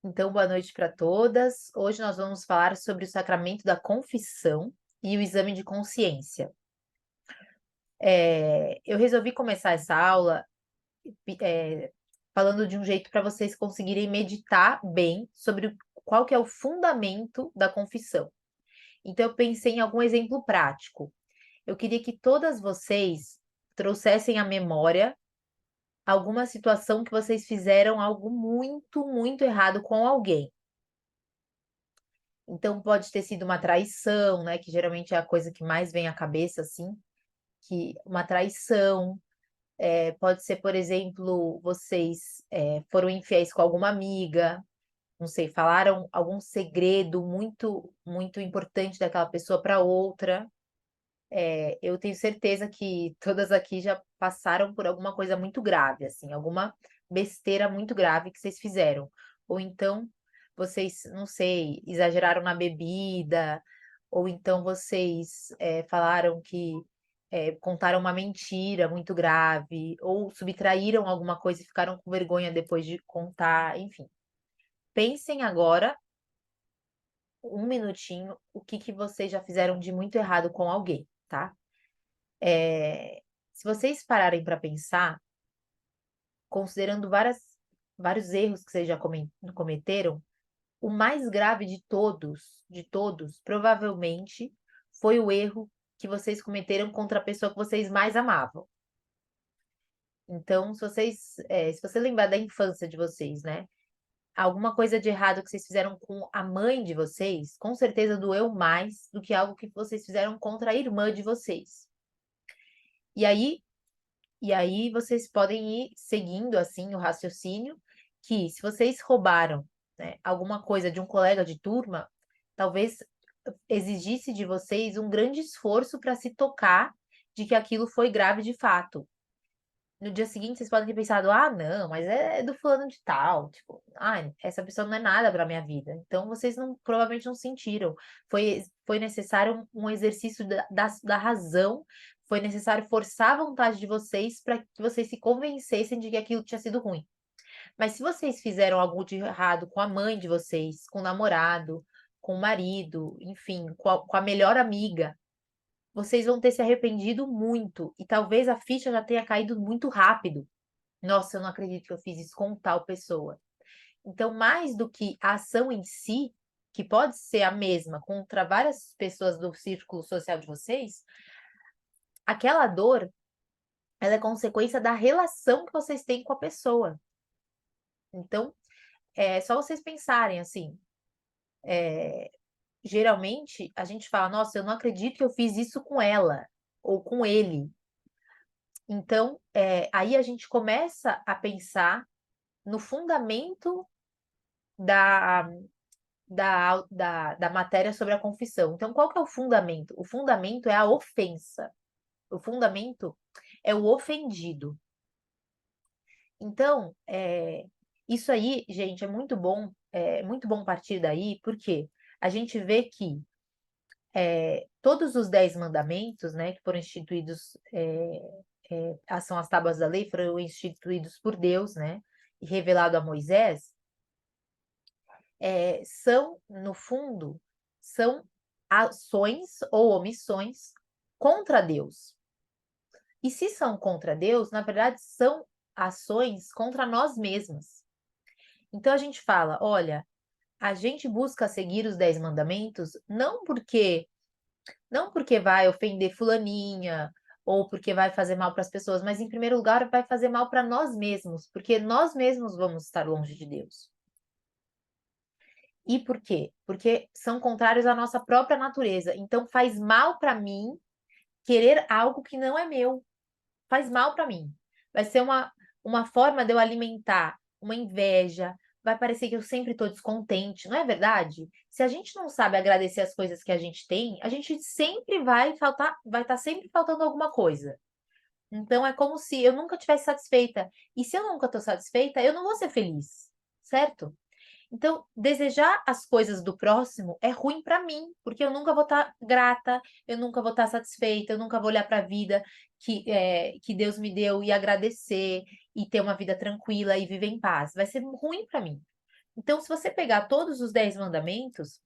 Então, boa noite para todas. Hoje nós vamos falar sobre o sacramento da confissão e o exame de consciência. Eu resolvi começar essa aula, falando de um jeito para vocês conseguirem meditar bem sobre qual que é o fundamento da confissão. Então, eu pensei em algum exemplo prático. Eu queria que todas vocês trouxessem à memória alguma situação que vocês fizeram algo muito, muito errado com alguém. Então pode ter sido uma traição, né, que geralmente é a coisa que mais vem à cabeça, assim, que uma traição, pode ser, por exemplo, vocês, foram infiéis com alguma amiga, não sei, falaram algum segredo muito muito importante daquela pessoa para outra. Eu tenho certeza que todas aqui já passaram por alguma coisa muito grave, assim, alguma besteira muito grave que vocês fizeram. Ou então vocês, não sei, exageraram na bebida, ou então vocês, falaram que contaram uma mentira muito grave, ou subtraíram alguma coisa e ficaram com vergonha depois de contar, enfim. Pensem agora, um minutinho, o que que vocês já fizeram de muito errado com alguém, tá? Se vocês pararem para pensar, considerando vários erros que vocês já cometeram, o mais grave de todos, provavelmente, foi o erro que vocês cometeram contra a pessoa que vocês mais amavam. Então, se você lembrar da infância de vocês, né, alguma coisa de errado que vocês fizeram com a mãe de vocês, com certeza doeu mais do que algo que vocês fizeram contra a irmã de vocês. E aí E aí vocês podem ir seguindo, assim, o raciocínio, que se vocês roubaram, né, alguma coisa de um colega de turma, talvez exigisse de vocês um grande esforço para se tocar de que aquilo foi grave de fato. No dia seguinte vocês podem ter pensado: "Ah, não, mas é do fulano de tal", tipo: "Ai, essa pessoa não é nada para minha vida". Então vocês provavelmente não sentiram. Foi necessário um exercício da razão, foi necessário forçar a vontade de vocês para que vocês se convencessem de que aquilo tinha sido ruim. Mas se vocês fizeram algo de errado com a mãe de vocês, com o namorado, com o marido, enfim, com a melhor amiga, vocês vão ter se arrependido muito e talvez a ficha já tenha caído muito rápido. "Nossa, eu não acredito que eu fiz isso com tal pessoa". Então, mais do que a ação em si, que pode ser a mesma contra várias pessoas do círculo social de vocês, aquela dor, ela é consequência da relação que vocês têm com a pessoa. Então, é só vocês pensarem assim, geralmente a gente fala: "Nossa, eu não acredito que eu fiz isso com ela ou com ele". Então, aí a gente começa a pensar no fundamento da da matéria sobre a confissão. Então, qual que é o fundamento? O fundamento é a ofensa. O fundamento é o ofendido. Então, isso aí, gente, é muito bom partir daí, porque a gente vê que todos os 10 mandamentos, né, que foram instituídos, são as tábuas da lei, foram instituídos por Deus, né, e revelado a Moisés, são, no fundo, são ações ou omissões contra Deus. E se são contra Deus, na verdade, são ações contra nós mesmas. Então a gente fala: olha, a gente busca seguir os 10 mandamentos não porque vai ofender fulaninha ou porque vai fazer mal para as pessoas, mas em primeiro lugar vai fazer mal para nós mesmos, porque nós mesmos vamos estar longe de Deus. E por quê? Porque são contrários à nossa própria natureza. Então faz mal para mim querer algo que não é meu. Faz mal para mim. Vai ser uma forma de eu alimentar uma inveja, vai parecer que eu sempre estou descontente, não é verdade? Se a gente não sabe agradecer as coisas que a gente tem, a gente sempre vai estar sempre faltando alguma coisa. Então é como se eu nunca estivesse satisfeita. E se eu nunca estou satisfeita, eu não vou ser feliz, certo? Então, desejar as coisas do próximo é ruim para mim, porque eu nunca vou estar grata, eu nunca vou estar satisfeita, eu nunca vou olhar para a vida que Deus me deu e agradecer, e ter uma vida tranquila e viver em paz. Vai ser ruim para mim. Então, se você pegar todos os 10 mandamentos,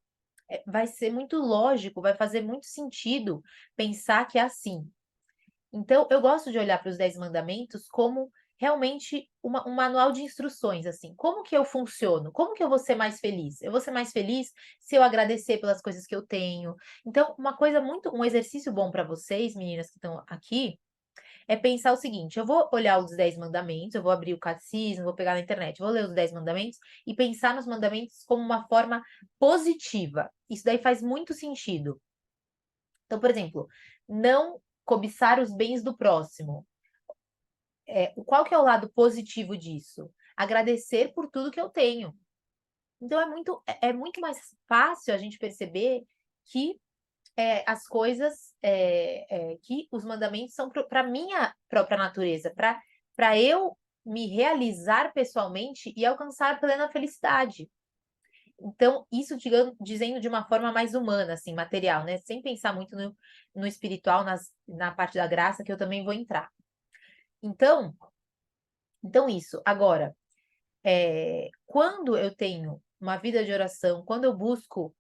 vai ser muito lógico, vai fazer muito sentido pensar que é assim. Então, eu gosto de olhar para os 10 mandamentos como realmente um manual de instruções, assim. Como que eu funciono? Como que eu vou ser mais feliz? Eu vou ser mais feliz se eu agradecer pelas coisas que eu tenho. Então, um exercício bom para vocês, meninas que estão aqui, é pensar o seguinte: eu vou olhar os 10 mandamentos, eu vou abrir o catecismo, vou pegar na internet, vou ler os 10 mandamentos e pensar nos mandamentos como uma forma positiva. Isso daí faz muito sentido. Então, por exemplo, não cobiçar os bens do próximo. Qual que é o lado positivo disso? Agradecer por tudo que eu tenho. Então é muito mais fácil a gente perceber que as coisas, que os mandamentos são para a minha própria natureza, para eu me realizar pessoalmente e alcançar plena felicidade. Então, isso dizendo de uma forma mais humana, assim, material, né? Sem pensar muito no espiritual, na parte da graça, que eu também vou entrar. Então, isso. Agora, quando eu tenho uma vida de oração, quando eu busco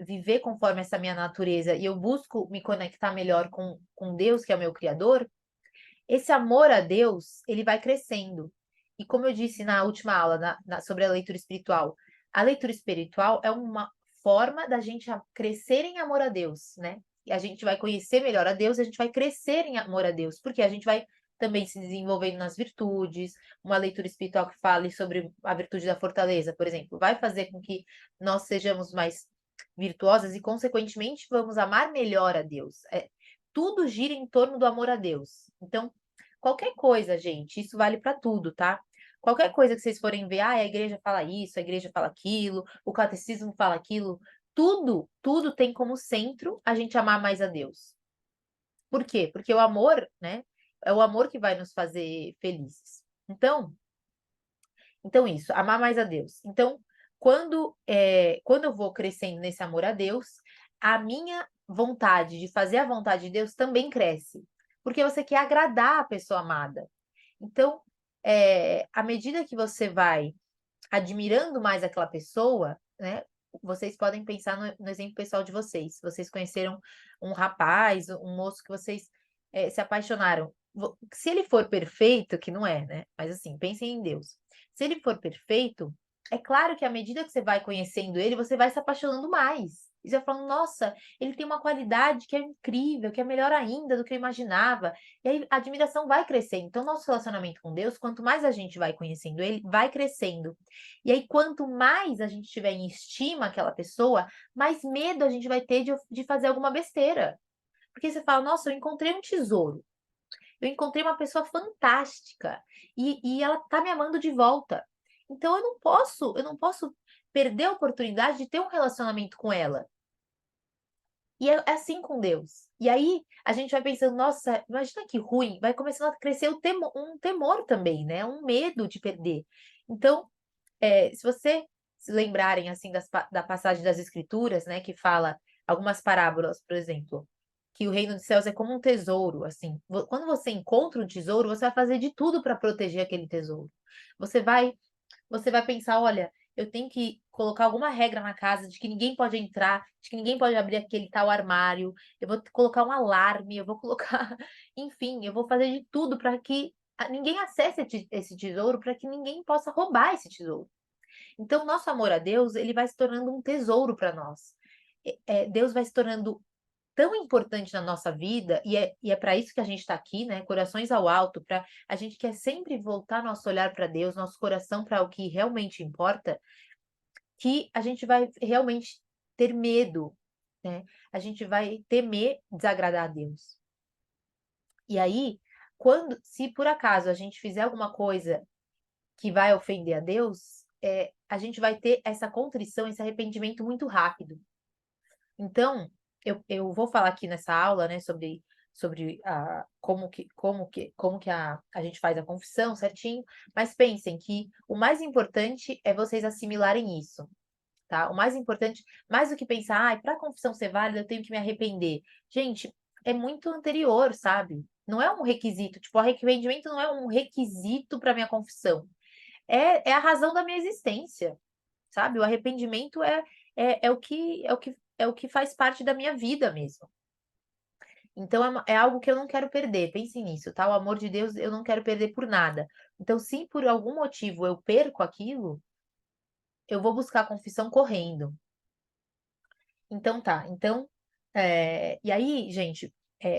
viver conforme essa minha natureza e eu busco me conectar melhor com Deus, que é o meu Criador, esse amor a Deus, ele vai crescendo. E como eu disse na última aula sobre a leitura espiritual é uma forma da gente crescer em amor a Deus, né? E a gente vai conhecer melhor a Deus e a gente vai crescer em amor a Deus, porque a gente vai também se desenvolvendo nas virtudes. Uma leitura espiritual que fale sobre a virtude da fortaleza, por exemplo, vai fazer com que nós sejamos mais virtuosas e, consequentemente, vamos amar melhor a Deus. Tudo gira em torno do amor a Deus. Então, qualquer coisa, gente, isso vale para tudo, tá? Qualquer coisa que vocês forem ver, a igreja fala isso, a igreja fala aquilo, o catecismo fala aquilo, tudo tem como centro a gente amar mais a Deus. Por quê? Porque o amor, né, é o amor que vai nos fazer felizes. Então isso, amar mais a Deus. Então, quando eu vou crescendo nesse amor a Deus, a minha vontade de fazer a vontade de Deus também cresce, porque você quer agradar a pessoa amada. Então, à medida que você vai admirando mais aquela pessoa, né? Vocês podem pensar no exemplo pessoal de vocês. Vocês conheceram um rapaz, um moço que vocês se apaixonaram. Se ele for perfeito, que não é, né? Mas assim, pensem em Deus. Se ele for perfeito, é claro que à medida que você vai conhecendo ele, você vai se apaixonando mais. E você vai falando, nossa, ele tem uma qualidade que é incrível, que é melhor ainda do que eu imaginava. E aí a admiração vai crescendo. Então, nosso relacionamento com Deus, quanto mais a gente vai conhecendo ele, vai crescendo. E aí, quanto mais a gente tiver em estima aquela pessoa, mais medo a gente vai ter de fazer alguma besteira. Porque você fala, nossa, eu encontrei um tesouro. Eu encontrei uma pessoa fantástica. E ela tá me amando de volta. Então, eu não posso perder a oportunidade de ter um relacionamento com ela. E é assim com Deus. E aí a gente vai pensando, nossa, imagina que ruim, vai começando a crescer um temor também, né? Um medo de perder. Então, se você se lembrarem assim da passagem das Escrituras, né, que fala algumas parábolas, por exemplo, que o reino dos céus é como um tesouro, assim. Quando você encontra um tesouro, você vai fazer de tudo para proteger aquele tesouro. Você vai você vai pensar, olha, eu tenho que colocar alguma regra na casa de que ninguém pode entrar, de que ninguém pode abrir aquele tal armário, eu vou colocar um alarme, eu vou colocar, enfim, eu vou fazer de tudo para que ninguém acesse esse tesouro, para que ninguém possa roubar esse tesouro. Então, nosso amor a Deus, ele vai se tornando um tesouro para nós. Deus vai se tornando tão importante na nossa vida, e é para isso que a gente está aqui, né? Corações ao alto, para a gente quer sempre voltar nosso olhar para Deus, nosso coração para o que realmente importa, que a gente vai realmente ter medo, né? A gente vai temer desagradar a Deus. E aí, se por acaso a gente fizer alguma coisa que vai ofender a Deus, a gente vai ter essa contrição, esse arrependimento muito rápido. Então, eu vou falar aqui nessa aula, né, sobre como que a gente faz a confissão certinho, mas pensem que o mais importante é vocês assimilarem isso, tá? O mais importante, mais do que pensar, para a confissão ser válida, eu tenho que me arrepender. Gente, é muito anterior, sabe? Não é um requisito, tipo, o arrependimento não é um requisito para minha confissão. É a razão da minha existência. sabe? O arrependimento é o que faz parte da minha vida mesmo. Então é algo que eu não quero perder, pense nisso, tá? O amor de Deus eu não quero perder por nada. Então, se por algum motivo eu perco aquilo, eu vou buscar a confissão correndo. Então tá, e aí, gente,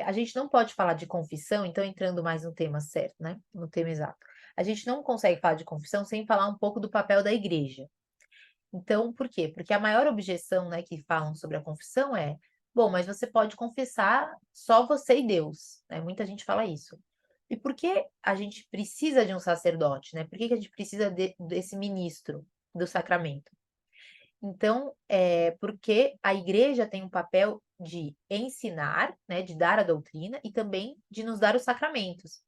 a gente não pode falar de confissão, então entrando mais no tema certo, né? No tema exato. A gente não consegue falar de confissão sem falar um pouco do papel da igreja. Então, por quê? Porque a maior objeção, né, que falam sobre a confissão é, bom, mas você pode confessar só você e Deus, né? Muita gente fala isso. E por que a gente precisa de um sacerdote, né? Por que a gente precisa desse ministro do sacramento? Então, porque a igreja tem um papel de ensinar, né, de dar a doutrina e também de nos dar os sacramentos.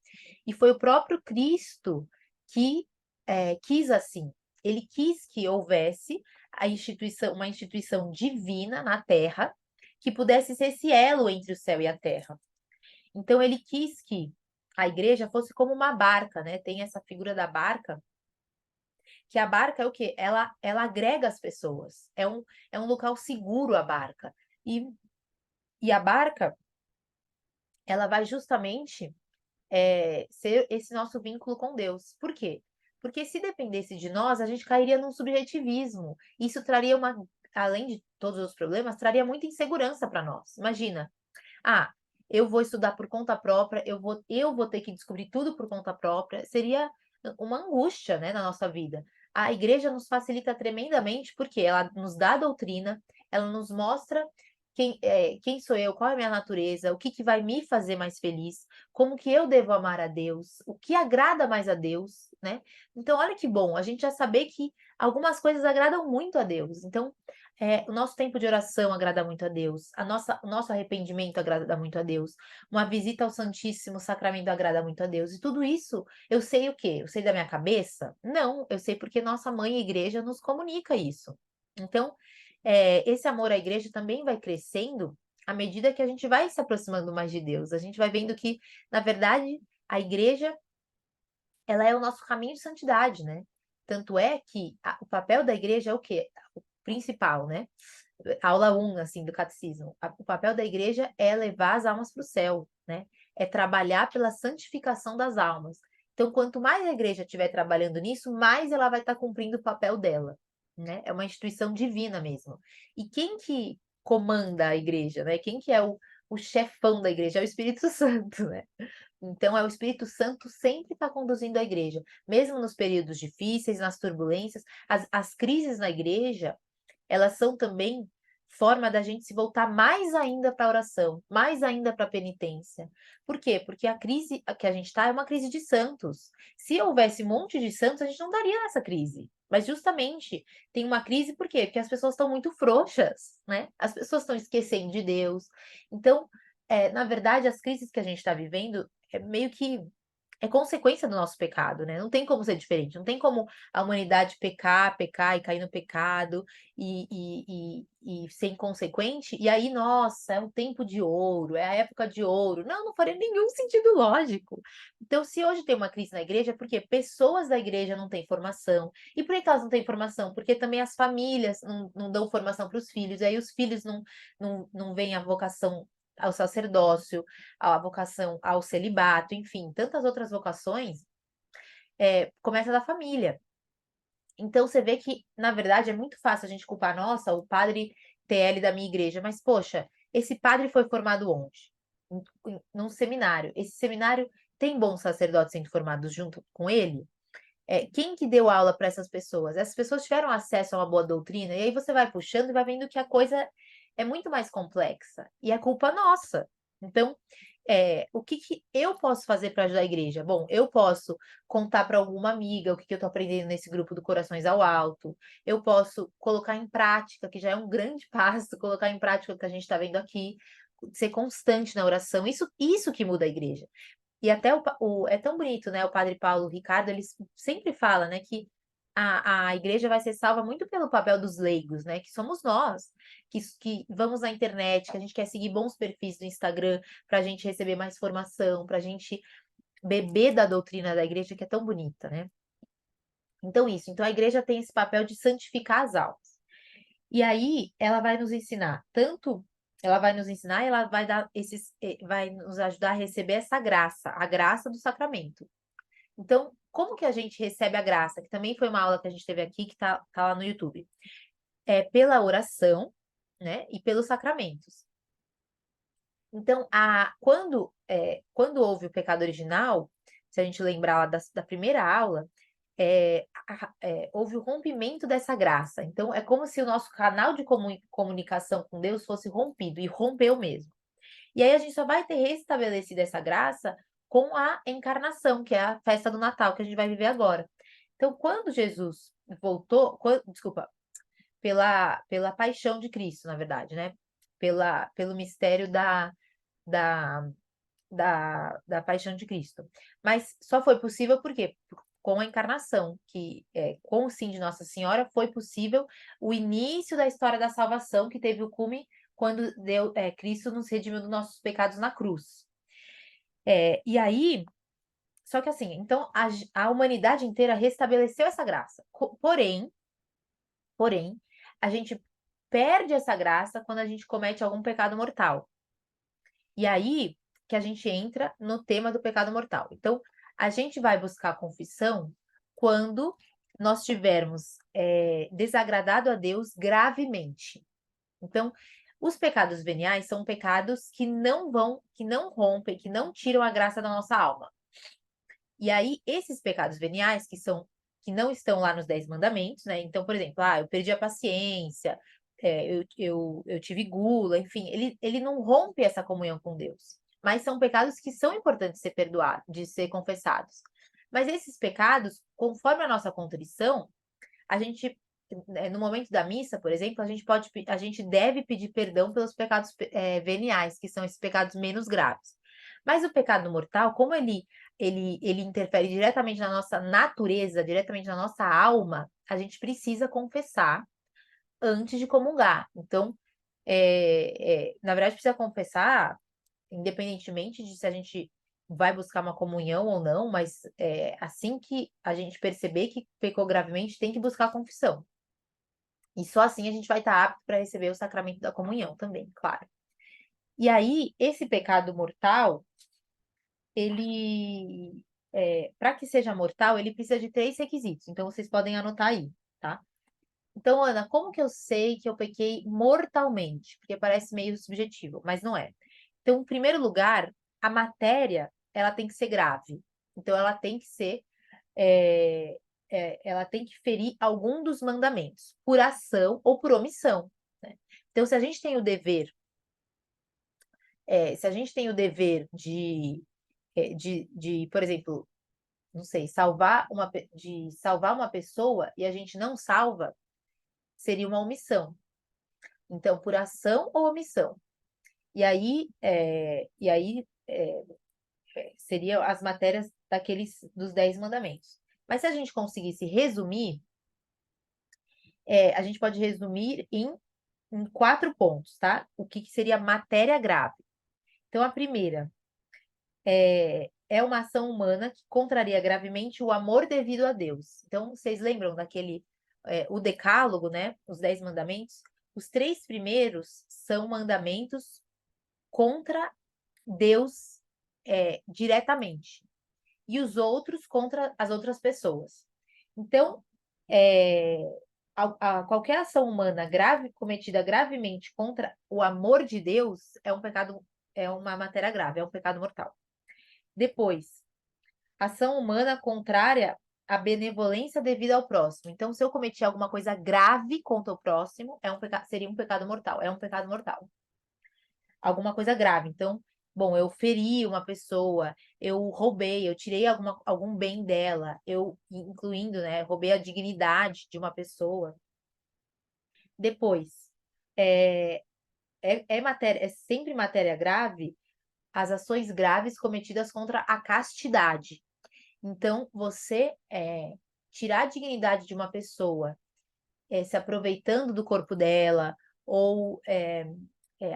E foi o próprio Cristo que quis assim. Ele quis que houvesse uma instituição divina na Terra que pudesse ser esse elo entre o céu e a terra. Então, ele quis que a igreja fosse como uma barca, né? Tem essa figura da barca que a barca é o quê? Ela agrega as pessoas. É um local seguro a barca. E a barca, ela vai justamente ser esse nosso vínculo com Deus. Por quê? Porque se dependesse de nós, a gente cairia num subjetivismo. Isso traria além de todos os problemas, traria muita insegurança para nós. Imagina, eu vou estudar por conta própria, eu vou ter que descobrir tudo por conta própria. Seria uma angústia, né, na nossa vida. A igreja nos facilita tremendamente porque ela nos dá a doutrina, ela nos mostra quem sou eu, qual é a minha natureza, o que que vai me fazer mais feliz, como que eu devo amar a Deus, o que agrada mais a Deus, né? Então, olha que bom, a gente já saber que algumas coisas agradam muito a Deus. Então, o nosso tempo de oração agrada muito a Deus, o nosso arrependimento agrada muito a Deus, uma visita ao Santíssimo Sacramento agrada muito a Deus. E tudo isso, eu sei o quê? Eu sei da minha cabeça? Não, eu sei porque nossa mãe, a igreja, nos comunica isso. Então, esse amor à igreja também vai crescendo à medida que a gente vai se aproximando mais de Deus. A gente vai vendo que, na verdade, a igreja, ela é o nosso caminho de santidade, né? Tanto é que o papel da igreja é o quê? O principal, né? Aula 1, assim, do catecismo. O papel da igreja é levar as almas para o céu, né? É trabalhar pela santificação das almas. Então, quanto mais a igreja estiver trabalhando nisso, mais ela vai estar cumprindo o papel dela, né? É uma instituição divina mesmo. E quem que comanda a igreja, né? Quem que é o chefão da igreja? É o Espírito Santo, né? Então, é o Espírito Santo sempre está conduzindo a igreja, mesmo nos períodos difíceis, nas turbulências, as crises na igreja, elas são também forma da gente se voltar mais ainda para a oração, mais ainda para a penitência. Por quê? Porque a crise que a gente está é uma crise de santos. Se houvesse um monte de santos, a gente não daria nessa crise. Mas justamente tem uma crise por quê? Porque as pessoas estão muito frouxas, né? As pessoas estão esquecendo de Deus. Então, na verdade, as crises que a gente está vivendo meio que é consequência do nosso pecado, né? Não tem como ser diferente. Não tem como a humanidade pecar, pecar e cair no pecado e ser inconsequente. E aí, nossa, é um tempo de ouro, é a época de ouro. Não, não faria nenhum sentido lógico. Então, se hoje tem uma crise na igreja, é porque pessoas da igreja não têm formação. E por que elas não têm formação? Porque também as famílias não dão formação para os filhos. E aí os filhos não veem a vocação ao sacerdócio, à vocação ao celibato, enfim, tantas outras vocações, começa da família. Então você vê que, na verdade, é muito fácil a gente culpar, nossa, o padre TL da minha igreja, mas poxa, esse padre foi formado onde? Num seminário. Esse seminário tem bons sacerdotes sendo formados junto com ele? Quem que deu aula para essas pessoas? Essas pessoas tiveram acesso a uma boa doutrina, e aí você vai puxando e vai vendo que a coisa é muito mais complexa, e é culpa nossa. Então, o que que eu posso fazer para ajudar a igreja? Bom, eu posso contar para alguma amiga o que que eu estou aprendendo nesse grupo do Corações ao Alto, eu posso colocar em prática, que já é um grande passo, colocar em prática o que a gente está vendo aqui, ser constante na oração, isso que muda a igreja. E até é tão bonito, né? O padre Paulo Ricardo, ele sempre fala, né, que a igreja vai ser salva muito pelo papel dos leigos, né? Que somos nós, que vamos na internet, que a gente quer seguir bons perfis do Instagram para a gente receber mais formação, para a gente beber da doutrina da igreja, que é tão bonita, né? Então, isso. Então, a igreja tem esse papel de santificar as almas. E aí, ela vai nos ensinar tanto, ela vai nos ensinar, e ela vai dar vai nos ajudar a receber essa graça, a graça do sacramento. Então, como que a gente recebe a graça? Que também foi uma aula que a gente teve aqui, que tá lá no YouTube. É pela oração, né? E pelos sacramentos. Então, quando houve o pecado original, se a gente lembrar lá da primeira aula, houve o rompimento dessa graça. Então, é como se o nosso canal de comunicação com Deus fosse rompido, e rompeu mesmo. E aí a gente só vai ter restabelecido essa graça com a encarnação, que é a festa do Natal que a gente vai viver agora. Então, quando Jesus voltou, desculpa, pela paixão de Cristo, na verdade, né? Pelo mistério da, da paixão de Cristo. Mas só foi possível por quê? Com a encarnação, que com o sim de Nossa Senhora foi possível o início da história da salvação, que teve o cume quando Cristo nos redimiu dos nossos pecados na cruz. E aí, só que assim, então a humanidade inteira restabeleceu essa graça. Porém, a gente perde essa graça quando a gente comete algum pecado mortal. E aí que a gente entra no tema do pecado mortal. Então, a gente vai buscar a confissão quando nós tivermos desagradado a Deus gravemente. Então, os pecados veniais são pecados que não rompem, que não tiram a graça da nossa alma. E aí, esses pecados veniais, que não estão lá nos 10 mandamentos, né? Então, por exemplo, eu perdi a paciência, eu tive gula, enfim, ele não rompe essa comunhão com Deus. Mas são pecados que são importantes de ser perdoados, de ser confessados. Mas esses pecados, conforme a nossa contrição, a gente, no momento da missa, por exemplo, a gente deve pedir perdão pelos pecados veniais, que são esses pecados menos graves. Mas o pecado mortal, como ele interfere diretamente na nossa natureza, diretamente na nossa alma, a gente precisa confessar antes de comungar. Então, na verdade, precisa confessar, independentemente de se a gente vai buscar uma comunhão ou não, mas assim que a gente perceber que pecou gravemente, tem que buscar a confissão. E só assim a gente vai estar apto para receber o sacramento da comunhão também, claro. E aí, esse pecado mortal, ele, para que seja mortal, ele precisa de 3 requisitos. Então, vocês podem anotar aí, tá? Então, Ana, como que eu sei que eu pequei mortalmente? Porque parece meio subjetivo, mas não é. Então, em primeiro lugar, a matéria, ela tem que ser grave. Então, ela tem que ser, ela tem que ferir algum dos mandamentos, por ação ou por omissão, né? Então, se a gente tem o dever, por exemplo, não sei, salvar uma pessoa e a gente não salva, seria uma omissão. Então, por ação ou omissão. E aí, seriam as matérias dos 10 mandamentos. Mas se a gente conseguisse resumir, a gente pode resumir em 4 pontos, tá? O que seria matéria grave. Então, a primeira é uma ação humana que contraria gravemente o amor devido a Deus. Então, vocês lembram o decálogo, né? Os 10 mandamentos? Os 3 primeiros são mandamentos contra Deus diretamente. E os outros contra as outras pessoas. Então, qualquer ação humana grave, cometida gravemente contra o amor de Deus, é um pecado, é uma matéria grave, é um pecado mortal. Depois, ação humana contrária à benevolência devida ao próximo. Então, se eu cometi alguma coisa grave contra o próximo, seria um pecado mortal. É um pecado mortal. Alguma coisa grave. Então, bom, eu feri uma pessoa, eu roubei, eu tirei algum bem dela, incluindo, né, roubei a dignidade de uma pessoa. Depois, é, é sempre matéria grave as ações graves cometidas contra a castidade. Então, você tirar a dignidade de uma pessoa, se aproveitando do corpo dela, ou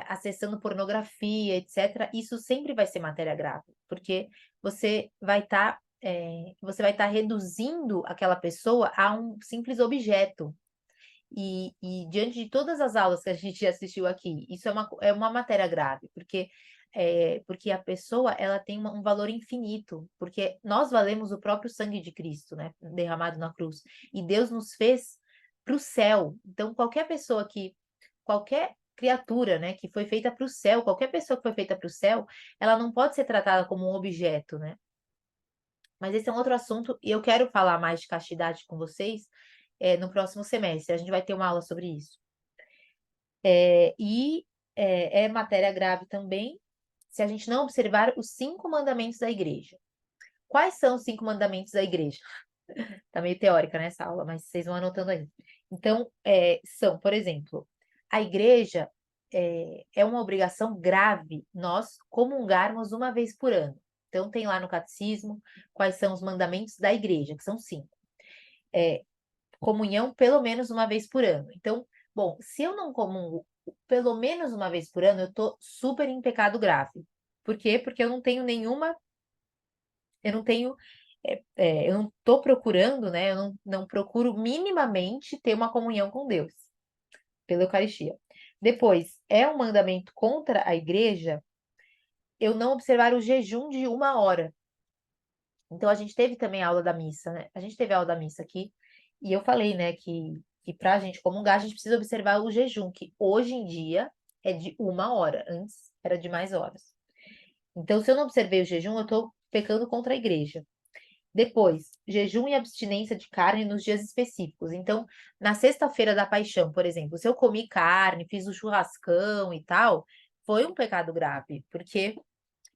acessando pornografia, etc., isso sempre vai ser matéria grave, porque você vai estar você vai estar reduzindo aquela pessoa a um simples objeto. E diante de todas as aulas que a gente já assistiu aqui, isso é uma matéria grave, porque a pessoa ela tem um valor infinito, porque nós valemos o próprio sangue de Cristo, né, derramado na cruz, e Deus nos fez para o céu. Então, qualquer criatura, né, que foi feita para o céu, qualquer pessoa que foi feita para o céu, ela não pode ser tratada como um objeto, né? Mas esse é um outro assunto e eu quero falar mais de castidade com vocês no próximo semestre. A gente vai ter uma aula sobre isso. É matéria grave também se a gente não observar os 5 mandamentos da igreja. Quais são os 5 mandamentos da igreja? Tá meio teórica nessa aula, mas vocês vão anotando aí. Então, são, por exemplo, a igreja é uma obrigação grave nós comungarmos uma vez por ano. Então, tem lá no catecismo quais são os mandamentos da igreja, que são 5. Comunhão pelo menos uma vez por ano. Então, bom, se eu não comungo pelo menos uma vez por ano, eu tô super em pecado grave. Por quê? Porque eu não tenho nenhuma, eu não tenho, eu não tô procurando, né? Eu não procuro minimamente ter uma comunhão com Deus pela Eucaristia. Depois, é um mandamento contra a igreja eu não observar o jejum de 1 hora. Então, a gente teve também a aula da missa, né? A gente teve a aula da missa aqui, e eu falei, né, que para a gente comungar, a gente precisa observar o jejum, que hoje em dia é de 1 hora, antes era de mais horas. Então, se eu não observei o jejum, eu estou pecando contra a igreja. Depois, jejum e abstinência de carne nos dias específicos. Então, na sexta-feira da paixão, por exemplo, se eu comi carne, fiz o churrascão e tal, foi um pecado grave, porque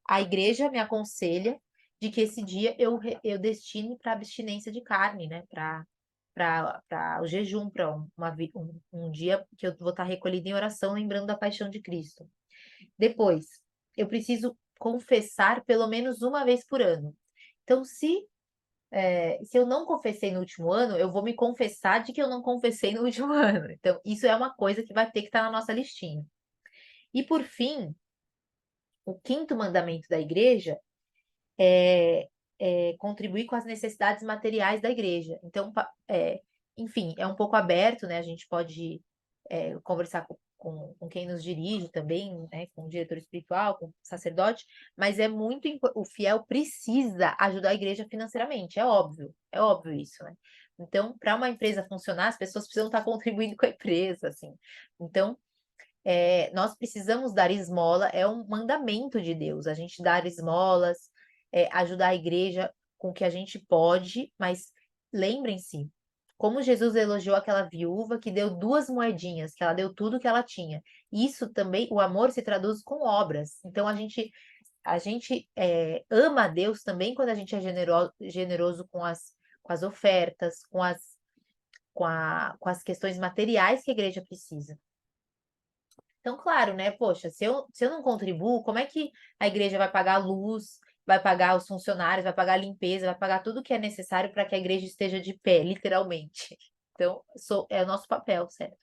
a igreja me aconselha de que esse dia eu destine para abstinência de carne, né? Para o jejum, para um dia que eu vou estar recolhida em oração, lembrando da paixão de Cristo. Depois, eu preciso confessar pelo menos uma vez por ano. Então, se eu não confessei no último ano, eu vou me confessar de que eu não confessei no último ano. Então, isso é uma coisa que vai ter que estar na nossa listinha. E por fim, o 5º mandamento da igreja é contribuir com as necessidades materiais da igreja. Então, enfim, é um pouco aberto, né? A gente pode conversar com quem nos dirige também, né? Com o diretor espiritual, com o sacerdote, mas o fiel precisa ajudar a igreja financeiramente, é óbvio isso, né? Então, para uma empresa funcionar, as pessoas precisam estar contribuindo com a empresa, assim. Então, nós precisamos dar esmola, é um mandamento de Deus, a gente dar esmolas, ajudar a igreja com o que a gente pode, mas lembrem-se, como Jesus elogiou aquela viúva que deu 2 moedinhas, que ela deu tudo que ela tinha. Isso também, o amor se traduz com obras. Então a gente ama a Deus também quando a gente é generoso com as ofertas, com as questões materiais que a igreja precisa. Então, claro, né? Poxa, se eu não contribuo, como é que a igreja vai pagar a luz, vai pagar os funcionários, vai pagar a limpeza, vai pagar tudo que é necessário para que a igreja esteja de pé, literalmente? Então, é o nosso papel, certo?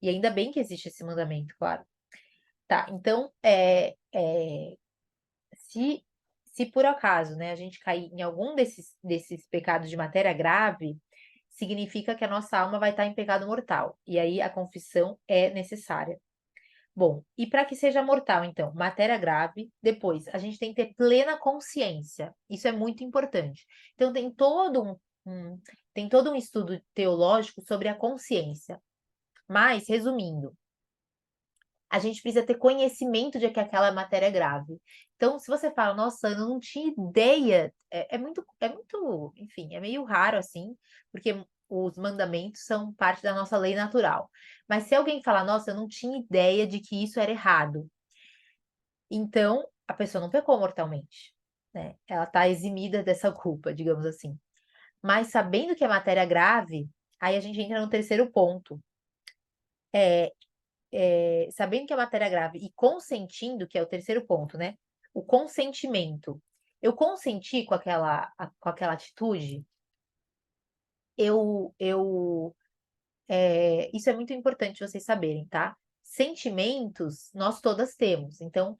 E ainda bem que existe esse mandamento, claro. Tá, então, se por acaso, né, a gente cair em algum desses pecados de matéria grave, significa que a nossa alma vai estar em pecado mortal. E aí a confissão é necessária. Bom, e para que seja mortal, então, matéria grave, depois, a gente tem que ter plena consciência. Isso é muito importante. Então, tem todo um estudo teológico sobre a consciência. Mas, resumindo, a gente precisa ter conhecimento de que aquela matéria é grave. Então, se você fala, nossa, eu não tinha ideia, enfim, é meio raro assim, porque os mandamentos são parte da nossa lei natural. Mas se alguém falar, nossa, eu não tinha ideia de que isso era errado, então a pessoa não pecou mortalmente, né? Ela está eximida dessa culpa, digamos assim. Mas sabendo que é matéria grave, aí a gente entra no terceiro ponto. É, sabendo que é matéria grave e consentindo, que é o terceiro ponto, né? O consentimento. Eu consenti com aquela atitude, isso é muito importante vocês saberem, tá? Sentimentos, nós todas temos. Então,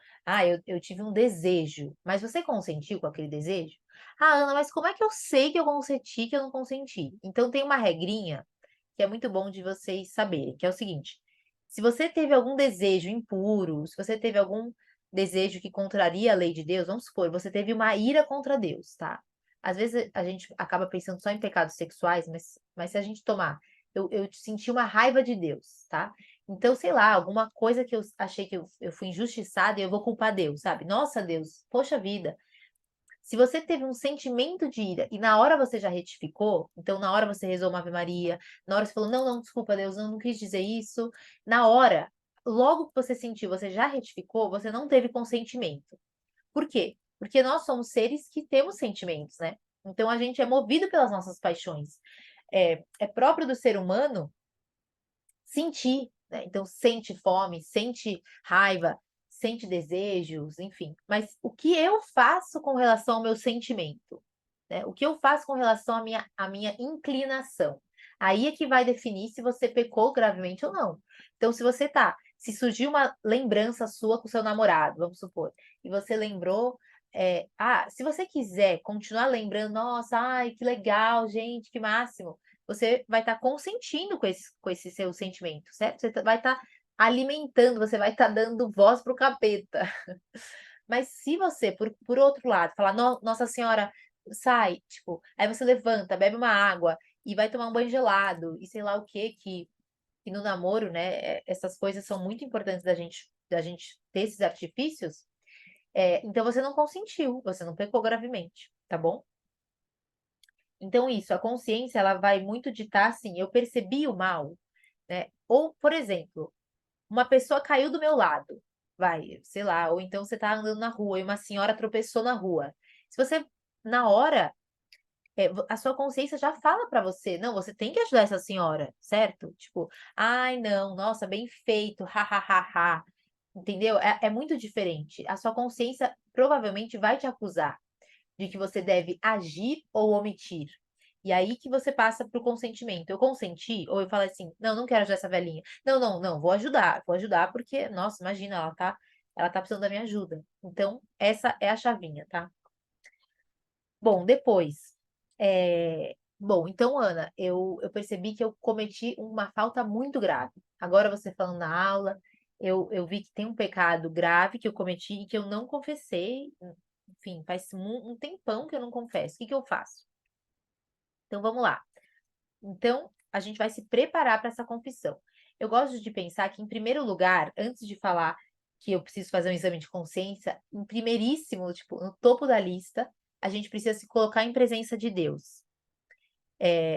eu tive um desejo, mas você consentiu com aquele desejo? Ah, Ana, mas como é que eu sei que eu consenti, que eu não consenti? Então, tem uma regrinha que é muito bom de vocês saberem, que é o seguinte: se você teve algum desejo impuro, se você teve algum desejo que contraria a lei de Deus, vamos supor, você teve uma ira contra Deus, tá? Às vezes a gente acaba pensando só em pecados sexuais, mas se a gente tomar, eu senti uma raiva de Deus, tá? Então, sei lá, alguma coisa que eu achei que eu fui injustiçada e eu vou culpar Deus, sabe? Nossa, Deus, poxa vida, se você teve um sentimento de ira e na hora você já retificou, então na hora você rezou uma Ave Maria, na hora você falou, não, não, desculpa, Deus, eu não quis dizer isso. Na hora, logo que você sentiu, você já retificou, você não teve consentimento. Por quê? Porque nós somos seres que temos sentimentos, né? Então a gente é movido pelas nossas paixões. É próprio do ser humano sentir, né? Então sente fome, sente raiva, sente desejos, enfim. Mas o que eu faço com relação ao meu sentimento, né? O que eu faço com relação à minha inclinação? Aí é que vai definir se você pecou gravemente ou não. Então, se surgiu uma lembrança sua com o seu namorado, vamos supor, e você lembrou, se você quiser continuar lembrando, nossa, ai, que legal, gente, que máximo, você vai estar consentindo com esse seu sentimento, certo? Você vai estar alimentando, você vai estar dando voz para o capeta. Mas se você, por outro lado, falar, Nossa Senhora, sai, tipo, aí você levanta, bebe uma água e vai tomar um banho gelado e sei lá o quê, que no namoro, né, essas coisas são muito importantes da gente ter esses artifícios. Então você não consentiu, você não pecou gravemente, tá bom? Então isso, a consciência, ela vai muito ditar assim, eu percebi o mal, né? Ou, por exemplo, uma pessoa caiu do meu lado, vai, sei lá, ou então você tá andando na rua e uma senhora tropeçou na rua. Se você, na hora, a sua consciência já fala pra você, não, você tem que ajudar essa senhora, certo? Tipo, ai, não, nossa, bem feito, ha, ha, ha, ha. Entendeu? É muito diferente. A sua consciência provavelmente vai te acusar de que você deve agir ou omitir. E aí que você passa para o consentimento. Eu consenti, ou eu falo assim, não, não quero ajudar essa velhinha. Não, não, não, vou ajudar porque, nossa, imagina, ela tá precisando da minha ajuda. Então, essa é a chavinha, tá? Bom, depois, bom, então, Ana, eu percebi que eu cometi uma falta muito grave. Agora você falando na aula, eu vi que tem um pecado grave que eu cometi e que eu não confessei. Enfim, faz um tempão que eu não confesso. O que que eu faço? Então, vamos lá. Então, a gente vai se preparar para essa confissão. Eu gosto de pensar que, em primeiro lugar, antes de falar que eu preciso fazer um exame de consciência, em primeiríssimo, tipo, no topo da lista, a gente precisa se colocar em presença de Deus.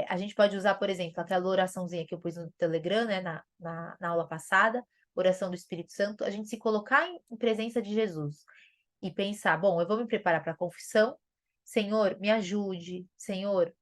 A gente pode usar, por exemplo, aquela oraçãozinha que eu pus no Telegram, né, na aula passada, oração do Espírito Santo, a gente se colocar em presença de Jesus e pensar, bom, eu vou me preparar para a confissão, Senhor, me ajude, Senhor,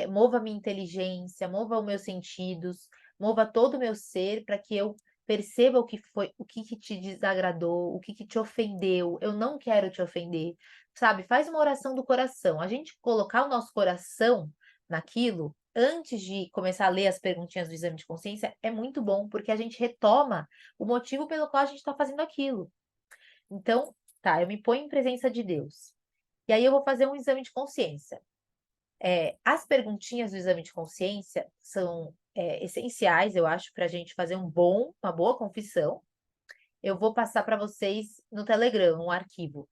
mova a minha inteligência, mova os meus sentidos, mova todo o meu ser para que eu perceba o que foi, o que te desagradou, o que te ofendeu. Eu não quero te ofender, sabe? Faz uma oração do coração. A gente colocar o nosso coração naquilo antes de começar a ler as perguntinhas do exame de consciência é muito bom, porque a gente retoma o motivo pelo qual a gente está fazendo aquilo. Então, tá, eu me ponho em presença de Deus. E aí eu vou fazer um exame de consciência. As perguntinhas do exame de consciência são essenciais, eu acho, para a gente fazer uma boa confissão. Eu vou passar para vocês no Telegram, um arquivo.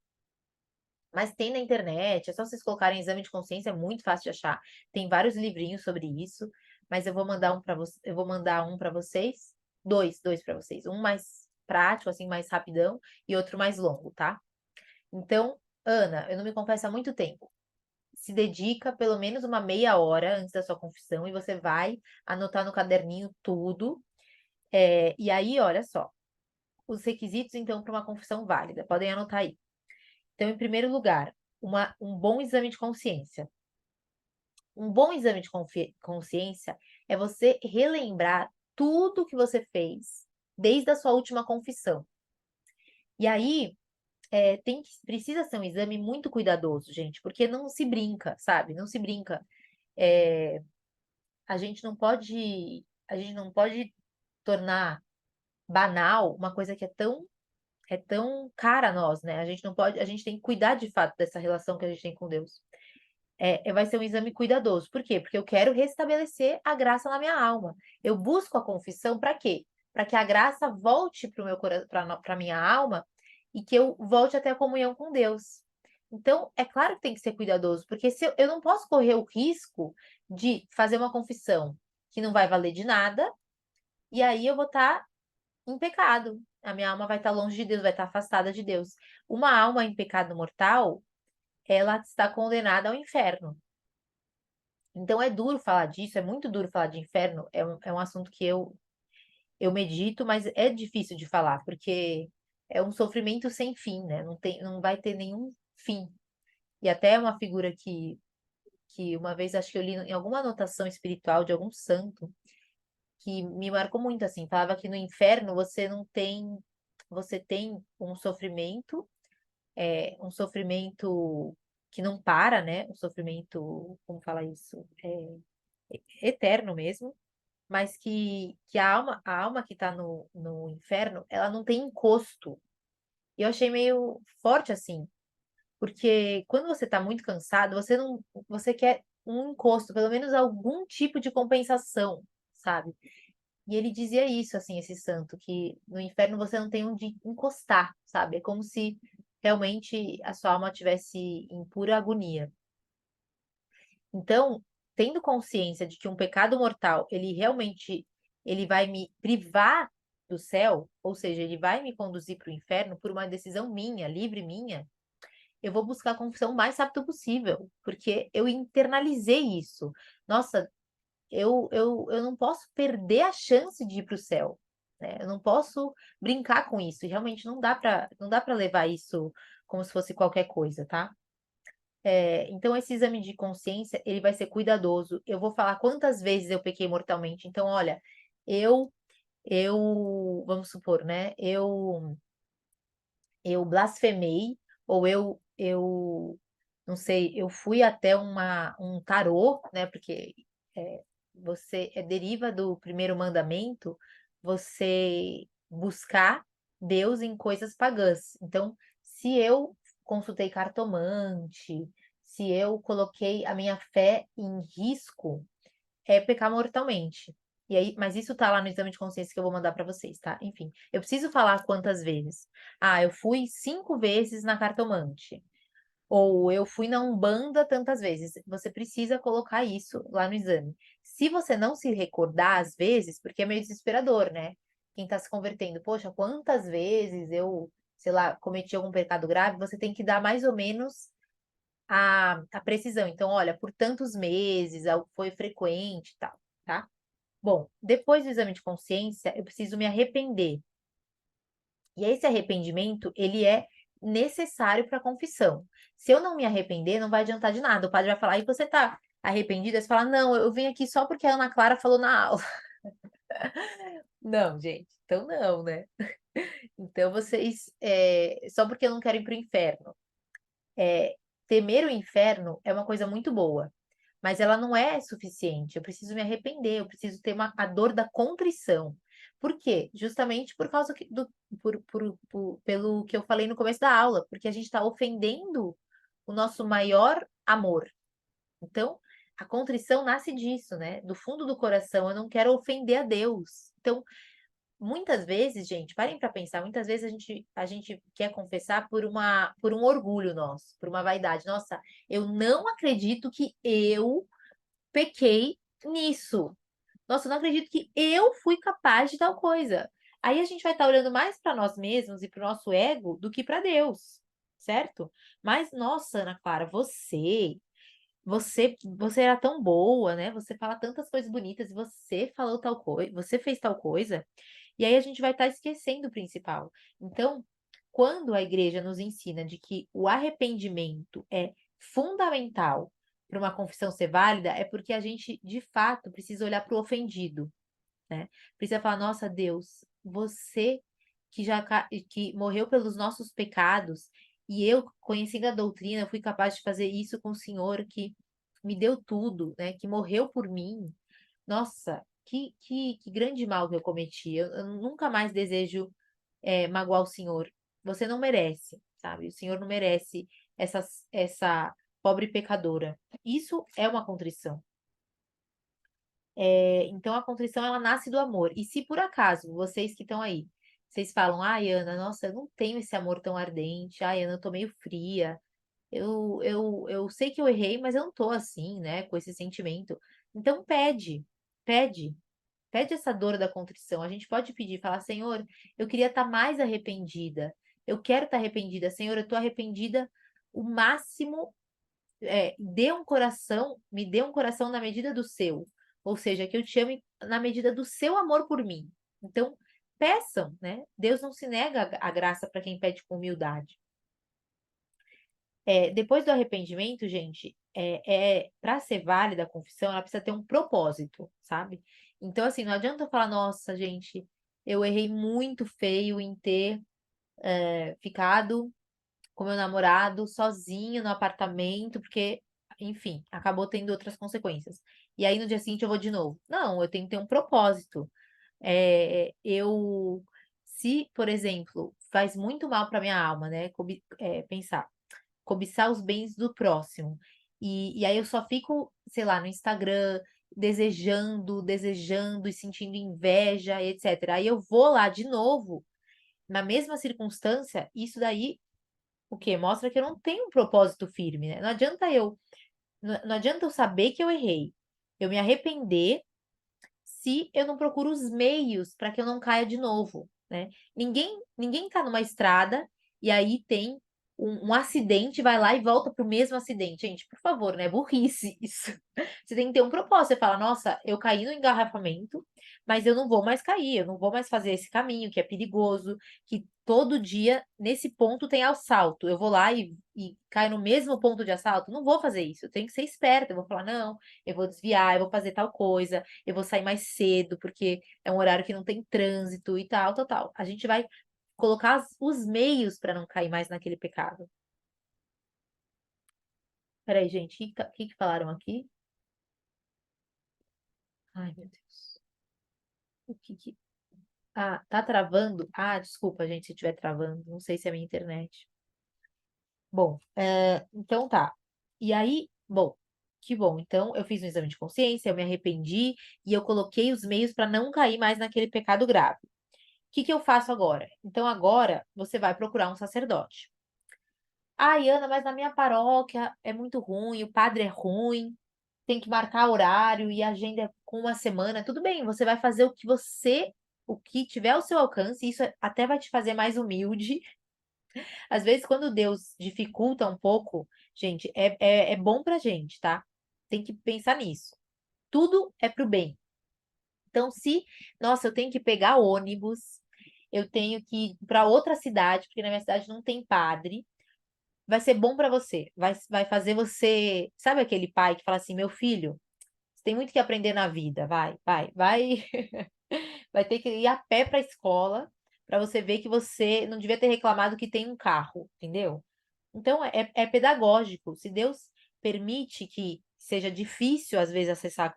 Mas tem na internet, é só vocês colocarem exame de consciência, é muito fácil de achar. Tem vários livrinhos sobre isso, mas eu vou mandar um para vocês, eu vou mandar um para vocês, dois para vocês, um mais prático, assim, mais rapidão, e outro mais longo, tá? Então, Ana, eu não me confesso há muito tempo. Se dedica pelo menos uma meia hora antes da sua confissão e você vai anotar no caderninho tudo. E aí, olha só, os requisitos, então, para uma confissão válida. Podem anotar aí. Então, em primeiro lugar, um bom exame de consciência. Um bom exame de consciência é você relembrar tudo que você fez desde a sua última confissão. E aí, precisa ser um exame muito cuidadoso, gente, porque não se brinca, sabe? Não se brinca. É, a gente não pode tornar banal, uma coisa que é tão cara a nós, né? A gente não pode, a gente tem que cuidar de fato dessa relação que a gente tem com Deus. Vai ser um exame cuidadoso. Por quê? Porque eu quero restabelecer a graça na minha alma. Eu busco a confissão para quê? Para que a graça volte para o meu coração, para minha alma e que eu volte até a comunhão com Deus. Então, é claro que tem que ser cuidadoso, porque se eu não posso correr o risco de fazer uma confissão que não vai valer de nada, e aí eu vou estar em pecado. A minha alma vai estar longe de Deus, vai estar afastada de Deus. Uma alma em pecado mortal, ela está condenada ao inferno. Então é duro falar disso, é muito duro falar de inferno. É um assunto que eu medito, mas é difícil de falar, porque é um sofrimento sem fim, né? Não vai ter nenhum fim. E até uma figura que uma vez acho que eu li em alguma anotação espiritual de algum santo, que me marcou muito assim, falava que no inferno você não tem, você tem um sofrimento que não para, né? Um sofrimento, como fala isso? Eterno mesmo, mas que a alma que tá no inferno, ela não tem encosto. E eu achei meio forte assim, porque quando você tá muito cansado, você quer um encosto, pelo menos algum tipo de compensação, sabe? E ele dizia isso, assim, esse santo, que no inferno você não tem onde encostar, sabe? É como se realmente a sua alma tivesse em pura agonia. Então, tendo consciência de que um pecado mortal, ele realmente ele vai me privar do céu, ou seja, ele vai me conduzir para o inferno por uma decisão minha, livre minha, eu vou buscar a confissão o mais rápido possível, porque eu internalizei isso. Nossa, eu não posso perder a chance de ir para o céu, né? Eu não posso brincar com isso. E realmente não dá para levar isso como se fosse qualquer coisa, tá? Então, esse exame de consciência, ele vai ser cuidadoso. Eu vou falar quantas vezes eu pequei mortalmente. Então, olha, eu, vamos supor, né? Eu blasfemei, ou não sei, eu fui até um tarô, né? Porque é, você deriva do primeiro mandamento, você buscar Deus em coisas pagãs. Então, se eu consultei cartomante, se eu coloquei a minha fé em risco, é pecar mortalmente. E aí, mas isso tá lá no exame de consciência que eu vou mandar para vocês, tá? Enfim, eu preciso falar quantas vezes. Ah, eu fui 5 vezes na cartomante. Ou eu fui na Umbanda tantas vezes. Você precisa colocar isso lá no exame. Se você não se recordar às vezes, porque é meio desesperador, né? Quem tá se convertendo, poxa, quantas vezes eu, sei lá, cometi algum pecado grave, você tem que dar mais ou menos a precisão. Então, olha, por tantos meses, algo foi frequente e tal, tá? Bom, depois do exame de consciência, eu preciso me arrepender. E esse arrependimento, ele é necessário para a confissão. Se eu não me arrepender, não vai adiantar de nada. O padre vai falar, e você tá arrependida? Você fala, não, eu vim aqui só porque a Ana Clara falou na aula. Não, gente, então não, né? Então vocês, só porque eu não quero ir para o inferno. Temer o inferno é uma coisa muito boa, mas ela não é suficiente. Eu preciso me arrepender, eu preciso ter a dor da contrição. Por quê? Justamente por causa pelo que eu falei no começo da aula, porque a gente está ofendendo o nosso maior amor. Então, a contrição nasce disso, né? Do fundo do coração, eu não quero ofender a Deus. Então, muitas vezes, gente, parem para pensar, muitas vezes a gente quer confessar por um orgulho nosso, por uma vaidade. Nossa, eu não acredito que eu pequei nisso. Nossa, eu não acredito que eu fui capaz de tal coisa. Aí a gente vai estar olhando mais para nós mesmos e para o nosso ego do que para Deus, certo? Mas, nossa, Ana Clara, você era tão boa, né? Você fala tantas coisas bonitas e você falou tal coisa, você fez tal coisa. E aí a gente vai estar esquecendo o principal. Então, quando a igreja nos ensina de que o arrependimento é fundamental para uma confissão ser válida, é porque a gente, de fato, precisa olhar para o ofendido, né? Precisa falar, nossa, Deus, você que morreu pelos nossos pecados, e eu, conhecendo a doutrina, fui capaz de fazer isso com o Senhor que me deu tudo, né? Que morreu por mim. Nossa, que grande mal que eu cometi. Eu nunca mais desejo magoar o Senhor. Você não merece, sabe? O Senhor não merece essa pobre pecadora. Isso é uma contrição. Então a contrição ela nasce do amor. E se por acaso vocês que estão aí, vocês falam, ai, Ana, nossa, eu não tenho esse amor tão ardente, ai, Ana, eu tô meio fria. Eu sei que eu errei, mas eu não tô assim, né, com esse sentimento. Então pede, pede essa dor da contrição. A gente pode pedir, falar, Senhor, eu queria estar mais arrependida. Eu quero estar arrependida. Senhor, eu estou arrependida o máximo. Me dê um coração na medida do seu. Ou seja, que eu te ame na medida do seu amor por mim. Então, peçam, né? Deus não se nega a graça para quem pede com humildade. Depois do arrependimento, gente, para ser válida a confissão, ela precisa ter um propósito, sabe? Então, assim, não adianta eu falar, nossa, gente, eu errei muito feio em ter ficado com meu namorado sozinho no apartamento, porque, enfim, acabou tendo outras consequências. E aí no dia seguinte eu vou de novo. Não, eu tenho que ter um propósito. Se, por exemplo, faz muito mal para minha alma, né? Pensar cobiçar os bens do próximo. E aí eu só fico, sei lá, no Instagram, desejando e sentindo inveja, etc. Aí eu vou lá de novo, na mesma circunstância, isso daí, o quê? Mostra que eu não tenho um propósito firme, né? Não adianta eu saber que eu errei, eu me arrepender se eu não procuro os meios para que eu não caia de novo, né? Ninguém tá numa estrada e aí tem um acidente, vai lá e volta pro mesmo acidente. Gente, por favor, né? Burrice isso. Você tem que ter um propósito. Você fala, nossa, eu caí no engarrafamento, mas eu não vou mais cair, eu não vou mais fazer esse caminho que é perigoso, que todo dia, nesse ponto, tem assalto. Eu vou lá e caio no mesmo ponto de assalto. Não vou fazer isso. Eu tenho que ser esperta. Eu vou falar, não, eu vou desviar, eu vou fazer tal coisa, eu vou sair mais cedo, porque é um horário que não tem trânsito e tal, tal, tal. A gente vai colocar os meios para não cair mais naquele pecado. Peraí, gente, o que falaram aqui? Ai, meu Deus. O que que... Ah, tá travando? Ah, desculpa, gente, se estiver travando. Não sei se é a minha internet. Bom, então tá. E aí, bom, que bom. Então, eu fiz um exame de consciência, eu me arrependi e eu coloquei os meios para não cair mais naquele pecado grave. O que que eu faço agora? Então, agora você vai procurar um sacerdote. Ai, Ana, mas na minha paróquia é muito ruim, o padre é ruim, tem que marcar horário e a agenda é com uma semana. Tudo bem, você vai fazer o que tiver ao seu alcance, isso até vai te fazer mais humilde. Às vezes, quando Deus dificulta um pouco, gente, é bom pra gente, tá? Tem que pensar nisso. Tudo é pro bem. Então, nossa, eu tenho que pegar ônibus, eu tenho que ir para outra cidade, porque na minha cidade não tem padre, vai ser bom pra você. Vai fazer você. Sabe aquele pai que fala assim: meu filho, você tem muito que aprender na vida, vai. Vai ter que ir a pé para a escola para você ver que você não devia ter reclamado que tem um carro, entendeu? Então é pedagógico. Se Deus permite que seja difícil às vezes acessar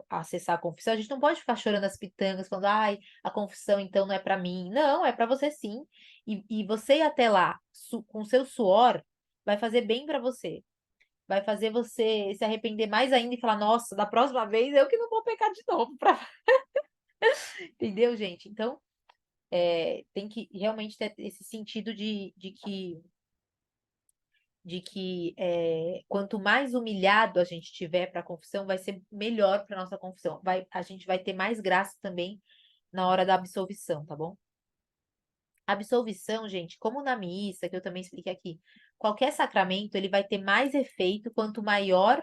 a confissão, a gente não pode ficar chorando as pitangas, falando, ai, a confissão então não é para mim. Não, é para você sim. E você ir até lá com seu suor vai fazer bem para você. Vai fazer você se arrepender mais ainda e falar, nossa, da próxima vez eu que não vou pecar de novo. Entendeu, gente? Então, tem que realmente ter esse sentido de que quanto mais humilhado a gente tiver para a confissão, vai ser melhor para nossa confissão. A gente vai ter mais graça também na hora da absolvição, tá bom? Absolvição, gente, como na missa, que eu também expliquei aqui, qualquer sacramento ele vai ter mais efeito quanto maior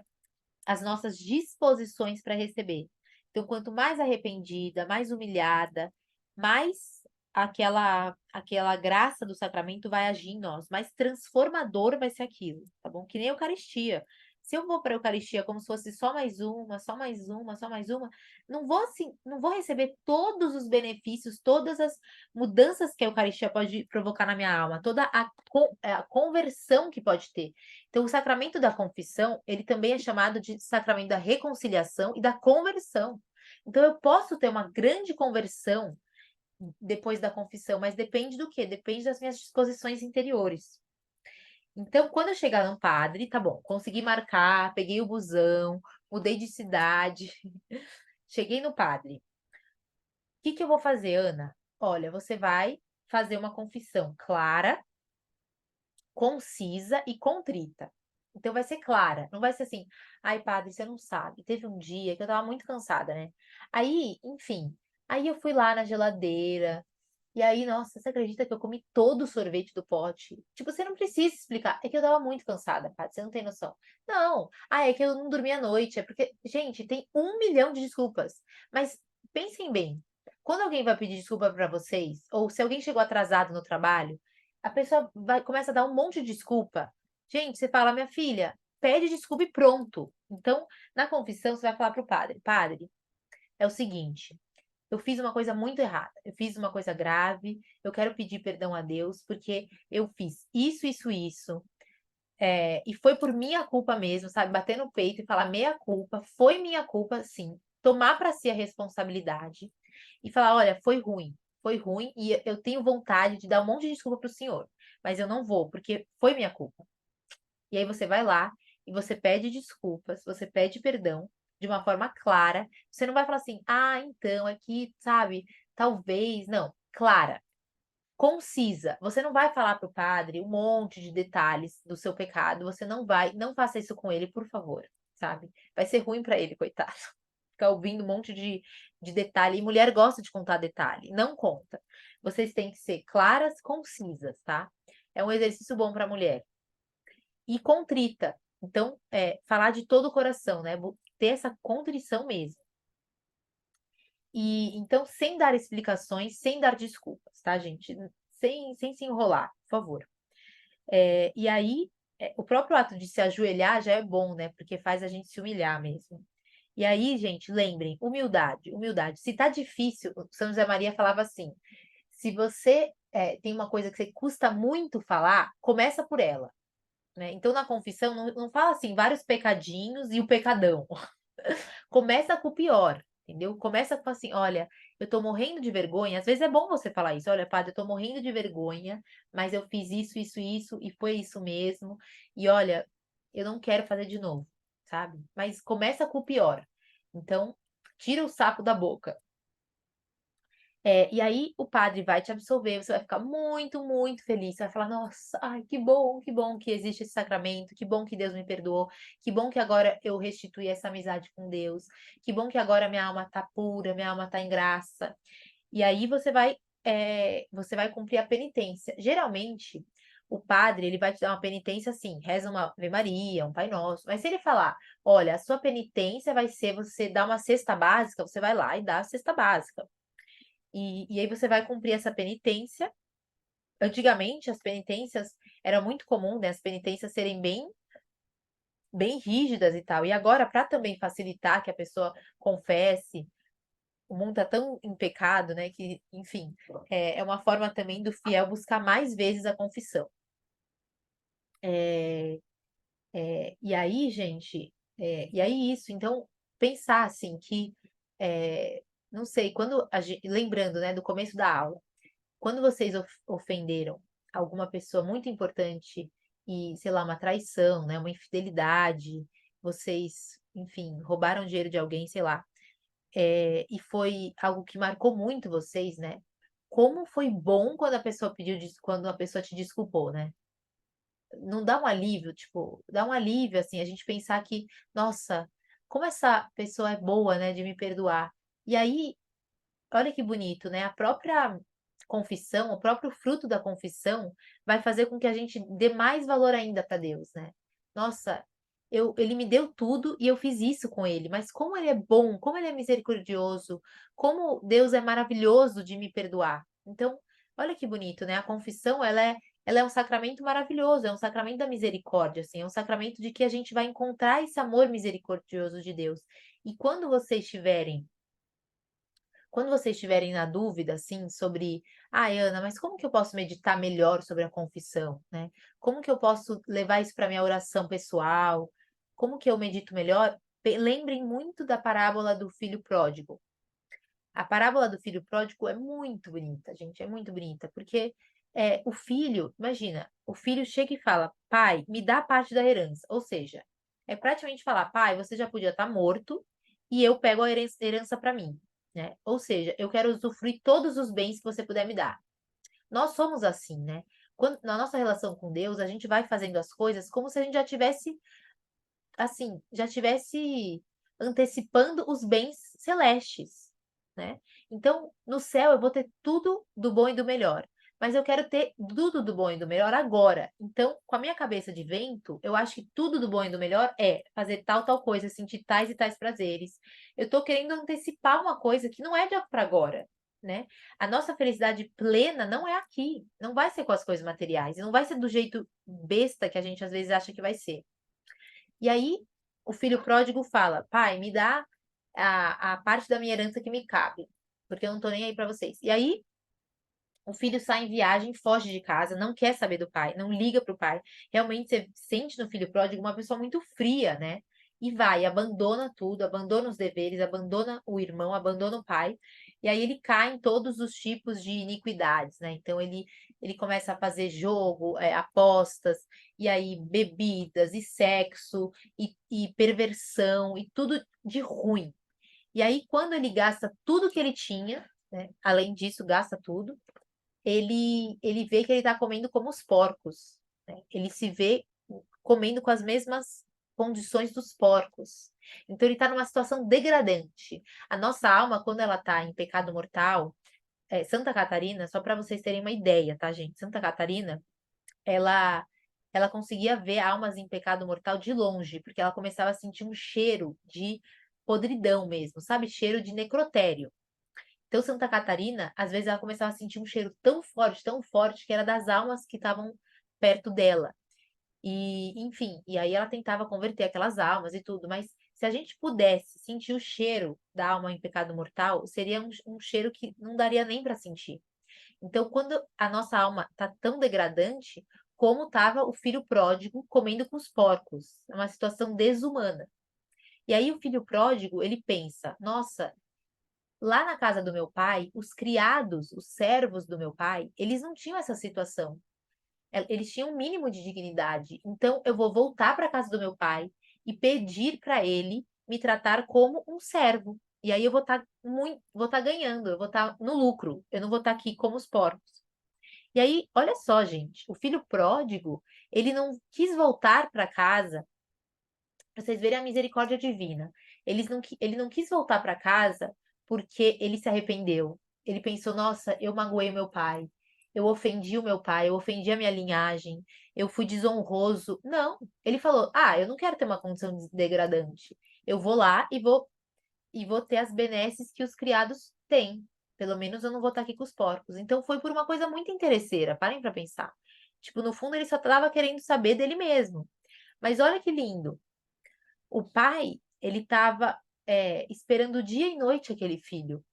as nossas disposições para receber. Então, quanto mais arrependida, mais humilhada, mais aquela graça do sacramento vai agir em nós, mais transformador vai ser aquilo, tá bom? Que nem a Eucaristia. Se eu vou para a Eucaristia como se fosse só mais uma, só mais uma, só mais uma, não vou receber todos os benefícios, todas as mudanças que a Eucaristia pode provocar na minha alma, toda a conversão que pode ter. Então, o sacramento da confissão, ele também é chamado de sacramento da reconciliação e da conversão. Então eu posso ter uma grande conversão depois da confissão, mas depende do quê? Depende das minhas disposições interiores. Então, quando eu chegar no padre, tá bom, consegui marcar, peguei o busão, mudei de cidade, cheguei no padre. O que que eu vou fazer, Ana? Olha, você vai fazer uma confissão clara, concisa e contrita. Então vai ser clara, não vai ser assim, ai, padre, você não sabe. Teve um dia que eu tava muito cansada, né? Aí, enfim, aí eu fui lá na geladeira, e aí, nossa, você acredita que eu comi todo o sorvete do pote? Tipo, você não precisa explicar. É que eu tava muito cansada, padre, você não tem noção. Não, é que eu não dormi à noite. É porque, gente, tem 1 milhão de desculpas. Mas pensem bem, quando alguém vai pedir desculpa pra vocês, ou se alguém chegou atrasado no trabalho, a pessoa começa a dar um monte de desculpa. Gente, você fala, minha filha, pede desculpa e pronto. Então, na confissão, você vai falar pro padre, padre, é o seguinte, eu fiz uma coisa muito errada, eu fiz uma coisa grave, eu quero pedir perdão a Deus, porque eu fiz isso, e foi por minha culpa mesmo, sabe? Bater no peito e falar meia culpa, foi minha culpa, sim. Tomar para si a responsabilidade e falar, olha, foi ruim e eu tenho vontade de dar um monte de desculpa pro senhor, mas eu não vou, porque foi minha culpa. E aí você vai lá e você pede desculpas, você pede perdão de uma forma clara. Você não vai falar assim, ah, então, é que, sabe, talvez. Não, clara, concisa. Você não vai falar para o padre um monte de detalhes do seu pecado. Você não vai, não faça isso com ele, por favor, sabe? Vai ser ruim para ele, coitado. Ficar ouvindo um monte de detalhe. E mulher gosta de contar detalhe. Não conta. Vocês têm que ser claras, concisas, tá? É um exercício bom para mulher e contrita. Então, falar de todo o coração, né? Ter essa contrição mesmo. E então, sem dar explicações, sem dar desculpas, tá, gente? Sem se enrolar, por favor. E aí, o próprio ato de se ajoelhar já é bom, né? Porque faz a gente se humilhar mesmo. E aí, gente, lembrem, humildade, humildade. Se tá difícil, o São José Maria falava assim: se você tem uma coisa que você custa muito falar, começa por ela. Né? Então, na confissão, não fala assim, vários pecadinhos e o pecadão. Começa com o pior, entendeu? Começa com assim, olha, eu tô morrendo de vergonha. Às vezes é bom você falar isso, olha, padre, eu tô morrendo de vergonha, mas eu fiz isso, e foi isso mesmo. E olha, eu não quero fazer de novo, sabe? Mas começa com o pior. Então, tira o sapo da boca. E aí o padre vai te absolver, você vai ficar muito, muito feliz. Você vai falar, nossa, ai, que bom que existe esse sacramento, que bom que Deus me perdoou, que bom que agora eu restituí essa amizade com Deus, que bom que agora minha alma tá pura, minha alma tá em graça. E aí você vai cumprir a penitência. Geralmente, o padre, ele vai te dar uma penitência assim, reza uma Ave Maria, um Pai Nosso. Mas se ele falar, olha, a sua penitência vai ser você dar uma cesta básica, você vai lá e dá a cesta básica. E aí você vai cumprir essa penitência. Antigamente, as penitências era muito comum, né? As penitências serem bem rígidas e tal. E agora, para também facilitar que a pessoa confesse, o mundo tá tão em pecado, né? Que, enfim, é uma forma também do fiel buscar mais vezes a confissão. É, e aí, gente, e aí isso, então, pensar assim que, não sei, lembrando, né, do começo da aula, quando vocês ofenderam alguma pessoa muito importante e, sei lá, uma traição, né, uma infidelidade, vocês, enfim, roubaram dinheiro de alguém, sei lá, e foi algo que marcou muito vocês, né? Como foi bom quando a pessoa quando a pessoa te desculpou, né? Não dá um alívio, tipo, dá um alívio, assim, a gente pensar que, nossa, como essa pessoa é boa, né, de me perdoar. E aí, olha que bonito, né? A própria confissão, o próprio fruto da confissão vai fazer com que a gente dê mais valor ainda para Deus, né? Nossa, ele me deu tudo e eu fiz isso com ele, mas como ele é bom, como ele é misericordioso, como Deus é maravilhoso de me perdoar. Então, olha que bonito, né? A confissão, ela é um sacramento maravilhoso, é um sacramento da misericórdia, assim, é um sacramento de que a gente vai encontrar esse amor misericordioso de Deus. E quando vocês estiverem na dúvida, assim, sobre, ai, Ana, mas como que eu posso meditar melhor sobre a confissão, né? Como que eu posso levar isso para minha oração pessoal? Como que eu medito melhor? Lembrem muito da parábola do filho pródigo. A parábola do filho pródigo é muito bonita, gente, é muito bonita, porque o filho, imagina, o filho chega e fala, pai, me dá parte da herança. Ou seja, é praticamente falar, pai, você já podia estar morto e eu pego a herança para mim, né? Ou seja, eu quero usufruir todos os bens que você puder me dar. Nós somos assim, né? Na nossa relação com Deus, a gente vai fazendo as coisas como se a gente já tivesse, assim, já tivesse antecipando os bens celestes, né? Então, no céu eu vou ter tudo do bom e do melhor, mas eu quero ter tudo do bom e do melhor agora. Então, com a minha cabeça de vento, eu acho que tudo do bom e do melhor é fazer tal coisa, sentir tais e tais prazeres. Eu tô querendo antecipar uma coisa que não é de para agora, né? A nossa felicidade plena não é aqui, não vai ser com as coisas materiais, e não vai ser do jeito besta que a gente às vezes acha que vai ser. E aí o filho pródigo fala: pai, me dá a parte da minha herança que me cabe, porque eu não tô nem aí para vocês. E aí o filho sai em viagem, foge de casa, não quer saber do pai, não liga pro pai. Realmente você sente no filho pródigo uma pessoa muito fria, né? E vai, abandona tudo, abandona os deveres, abandona o irmão, abandona o pai. E aí ele cai em todos os tipos de iniquidades, né? Então ele começa a fazer jogo, apostas, e aí bebidas, e sexo, e perversão, e tudo de ruim. E aí, quando ele gasta tudo que ele tinha, né? Além disso, gasta tudo, ele vê que ele está comendo como os porcos, né? Ele se vê comendo com as mesmas condições dos porcos. Então ele está numa situação degradante. A nossa alma, quando ela está em pecado mortal, Santa Catarina, só para vocês terem uma ideia, tá, gente? Santa Catarina, ela ela conseguia ver almas em pecado mortal de longe, porque ela começava a sentir um cheiro de podridão mesmo, sabe? Cheiro de necrotério. Então, Santa Catarina, às vezes ela começava a sentir um cheiro tão forte, que era das almas que estavam perto dela. E, enfim, e aí ela tentava converter aquelas almas e tudo, mas se a gente pudesse sentir o cheiro da alma em pecado mortal, seria um cheiro que não daria nem para sentir. Então, quando a nossa alma está tão degradante, como estava o filho pródigo comendo com os porcos, é uma situação desumana. E aí o filho pródigo, ele pensa, nossa, lá na casa do meu pai, os criados, os servos do meu pai, eles não tinham essa situação. Eles tinham um mínimo de dignidade. Então, eu vou voltar para a casa do meu pai e pedir para ele me tratar como um servo. E aí eu vou estar ganhando, eu vou estar no lucro. Eu não vou estar aqui como os porcos. E aí, olha só, gente, o filho pródigo, ele não quis voltar para casa, para vocês verem a misericórdia divina. Ele não quis voltar para casa porque ele se arrependeu. Ele pensou: nossa, eu magoei o meu pai, eu ofendi o meu pai, eu ofendi a minha linhagem, eu fui desonroso. Não, ele falou: ah, eu não quero ter uma condição degradante. Eu vou lá e vou ter as benesses que os criados têm. Pelo menos eu não vou estar aqui com os porcos. Então foi por uma coisa muito interesseira, parem para pensar. Tipo, no fundo ele só estava querendo saber dele mesmo. Mas olha que lindo. O pai, ele estava esperando dia e noite aquele filho.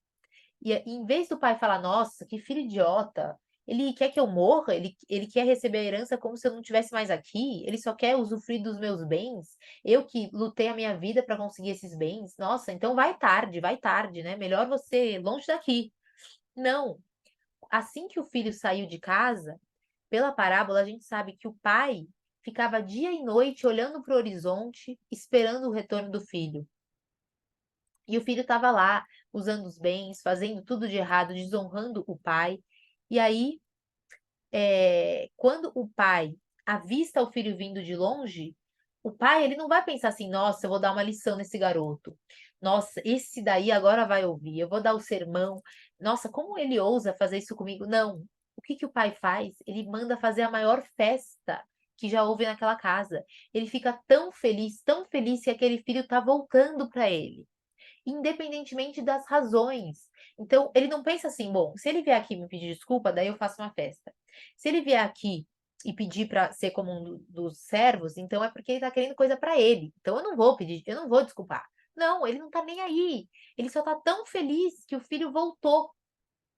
E em vez do pai falar, nossa, que filho idiota, ele quer que eu morra, ele quer receber a herança como se eu não estivesse mais aqui, ele só quer usufruir dos meus bens, eu que lutei a minha vida para conseguir esses bens, nossa, então vai tarde, né? Melhor você longe daqui. Não. Assim que o filho saiu de casa, pela parábola, a gente sabe que o pai ficava dia e noite olhando para o horizonte, esperando o retorno do filho. E o filho estava lá, usando os bens, fazendo tudo de errado, desonrando o pai. E aí, quando o pai avista o filho vindo de longe, o pai ele não vai pensar assim, nossa, eu vou dar uma lição nesse garoto. Nossa, esse daí agora vai ouvir, eu vou dar o sermão. Nossa, como ele ousa fazer isso comigo? Não. O que que o pai faz? Ele manda fazer a maior festa que já houve naquela casa. Ele fica tão feliz que aquele filho está voltando para ele independentemente das razões. Então, ele não pensa assim, bom, se ele vier aqui me pedir desculpa, daí eu faço uma festa. Se ele vier aqui e pedir para ser como um dos servos, então é porque ele está querendo coisa para ele. Então eu não vou pedir, eu não vou desculpar. Não, ele não tá nem aí. Ele só tá tão feliz que o filho voltou.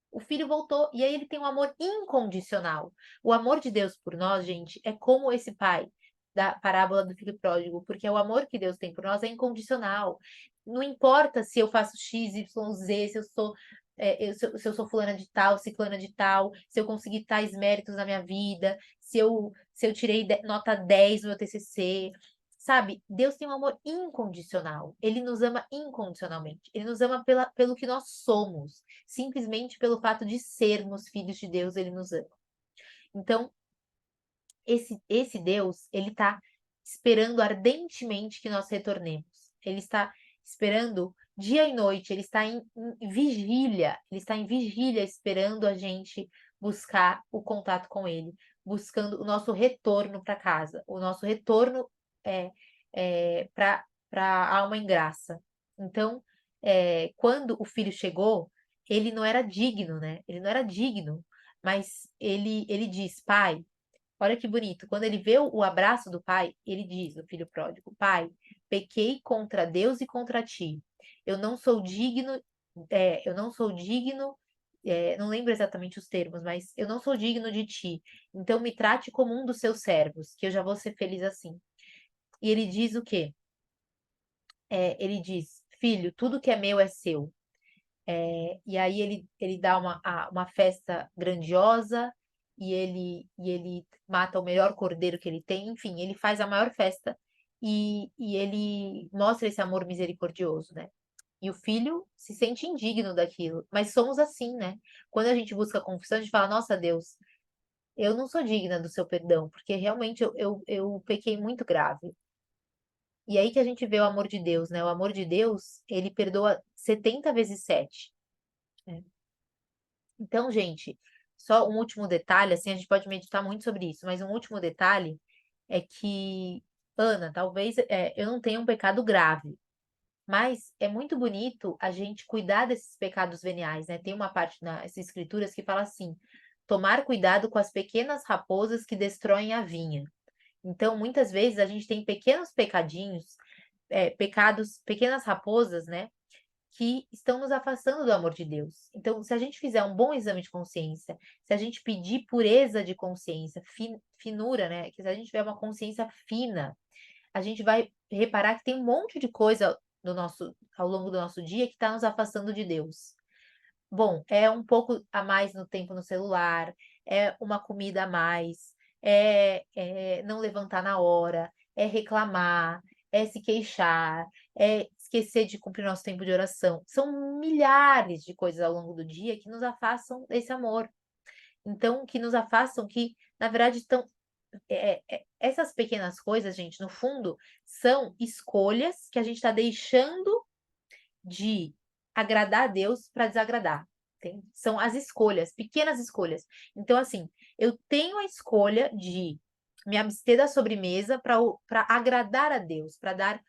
O filho voltou e aí ele tem um amor incondicional. O amor de Deus por nós, gente, é como esse pai. da parábola do filho pródigo, porque o amor que Deus tem por nós é incondicional. Não importa se eu faço X, Y, Z, se eu sou, se eu sou fulana de tal, ciclana de tal, se eu consegui tais méritos na minha vida, se eu tirei nota 10 no meu TCC, sabe? Deus tem um amor incondicional. Ele nos ama incondicionalmente. Ele nos ama pelo que nós somos. Simplesmente pelo fato de sermos filhos de Deus, ele nos ama. Então, esse Deus, ele está esperando ardentemente que nós retornemos. Ele está esperando dia e noite, ele está em vigília, ele está em vigília esperando a gente buscar o contato com ele, buscando o nosso retorno para casa, o nosso retorno para a alma em graça. Então, quando o filho chegou, ele não era digno, né? Ele não era digno, mas ele diz, pai, olha que bonito. Quando ele vê o abraço do pai, ele diz, o filho pródigo, pai, pequei contra Deus e contra ti. Eu não sou digno, eu não sou digno, não lembro exatamente os termos, mas eu não sou digno de ti. Então me trate como um dos seus servos, que eu já vou ser feliz assim. E ele diz o quê? Ele diz, filho, tudo que é meu é seu. E aí ele dá uma festa grandiosa e ele mata o melhor cordeiro que ele tem, enfim, ele faz a maior festa e ele mostra esse amor misericordioso, né? E o filho se sente indigno daquilo, mas somos assim, né? Quando a gente busca a confissão, a gente fala, nossa Deus, eu não sou digna do seu perdão, porque realmente eu pequei muito grave. E aí que a gente vê o amor de Deus, né? O amor de Deus, ele perdoa 70 vezes 7. Então, gente, só um último detalhe, assim, a gente pode meditar muito sobre isso, mas um último detalhe é que, Ana, talvez eu não tenha um pecado grave, mas é muito bonito a gente cuidar desses pecados veniais, né? Tem uma parte nas escrituras que fala assim: tomar cuidado com as pequenas raposas que destroem a vinha. Então, muitas vezes a gente tem pequenos pecadinhos, pecados, pequenas raposas, né? Que estão nos afastando do amor de Deus. Então, se a gente fizer um bom exame de consciência, se a gente pedir pureza de consciência, finura, né? Que se a gente tiver uma consciência fina, a gente vai reparar que tem um monte de coisa ao longo do nosso dia que está nos afastando de Deus. Bom, é um pouco a mais no tempo no celular, é uma comida a mais, é não levantar na hora, é reclamar, é se queixar, é esquecer de cumprir nosso tempo de oração. São milhares de coisas ao longo do dia que nos afastam desse amor. Então, que nos afastam, que na verdade estão. Essas pequenas coisas, gente, no fundo, são escolhas que a gente está deixando de agradar a Deus para desagradar. São as escolhas, pequenas escolhas. Então, assim, eu tenho a escolha de me abster da sobremesa para agradar a Deus, para dar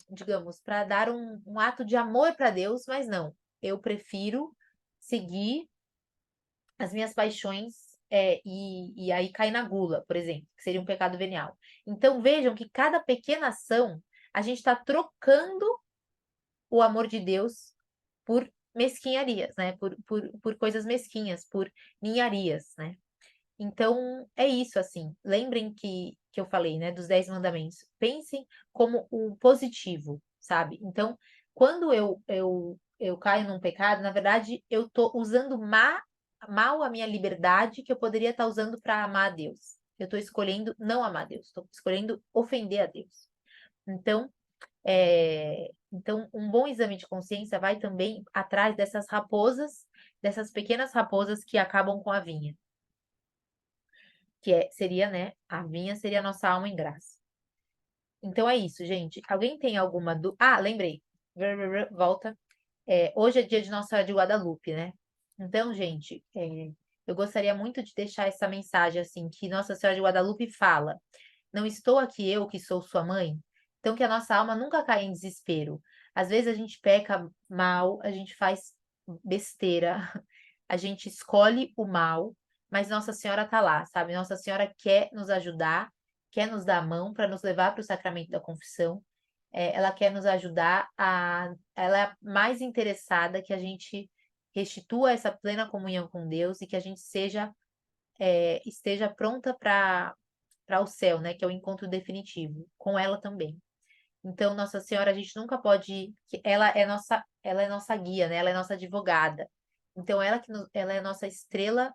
digamos, para dar um ato de amor para Deus, mas não. Eu prefiro seguir as minhas paixões e aí cair na gula, por exemplo, que seria um pecado venial. Então, vejam que cada pequena ação a gente está trocando o amor de Deus por mesquinharias, né? Por coisas mesquinhas, por ninharias, né? Então, é isso, assim. Lembrem que eu falei, né, dos 10 mandamentos. Pensem como o positivo, sabe? Então, quando eu caio num pecado, na verdade, eu tô usando mal a minha liberdade que eu poderia estar usando para amar a Deus. Eu estou escolhendo não amar a Deus, estou escolhendo ofender a Deus. Então, um bom exame de consciência vai também atrás dessas raposas, dessas pequenas raposas que acabam com a vinha, que seria, né? A vinha seria a nossa alma em graça. Então é isso, gente. Alguém tem alguma dúvida? Ah, lembrei. Volta. Hoje é dia de Nossa Senhora de Guadalupe, né? Então, gente, eu gostaria muito de deixar essa mensagem assim, que Nossa Senhora de Guadalupe fala: não estou aqui eu que sou sua mãe? Então, que a nossa alma nunca caia em desespero. Às vezes a gente peca mal, a gente faz besteira, a gente escolhe o mal, mas Nossa Senhora tá lá, sabe? Nossa Senhora quer nos ajudar, quer nos dar a mão para nos levar para o sacramento da confissão. Ela quer nos ajudar ela é mais interessada que a gente restitua essa plena comunhão com Deus e que a gente esteja pronta para o céu, né? Que é o encontro definitivo, com ela também. Então, Nossa Senhora, a gente nunca pode, ela é nossa guia, né? Ela é nossa advogada. Então, ela é nossa estrela,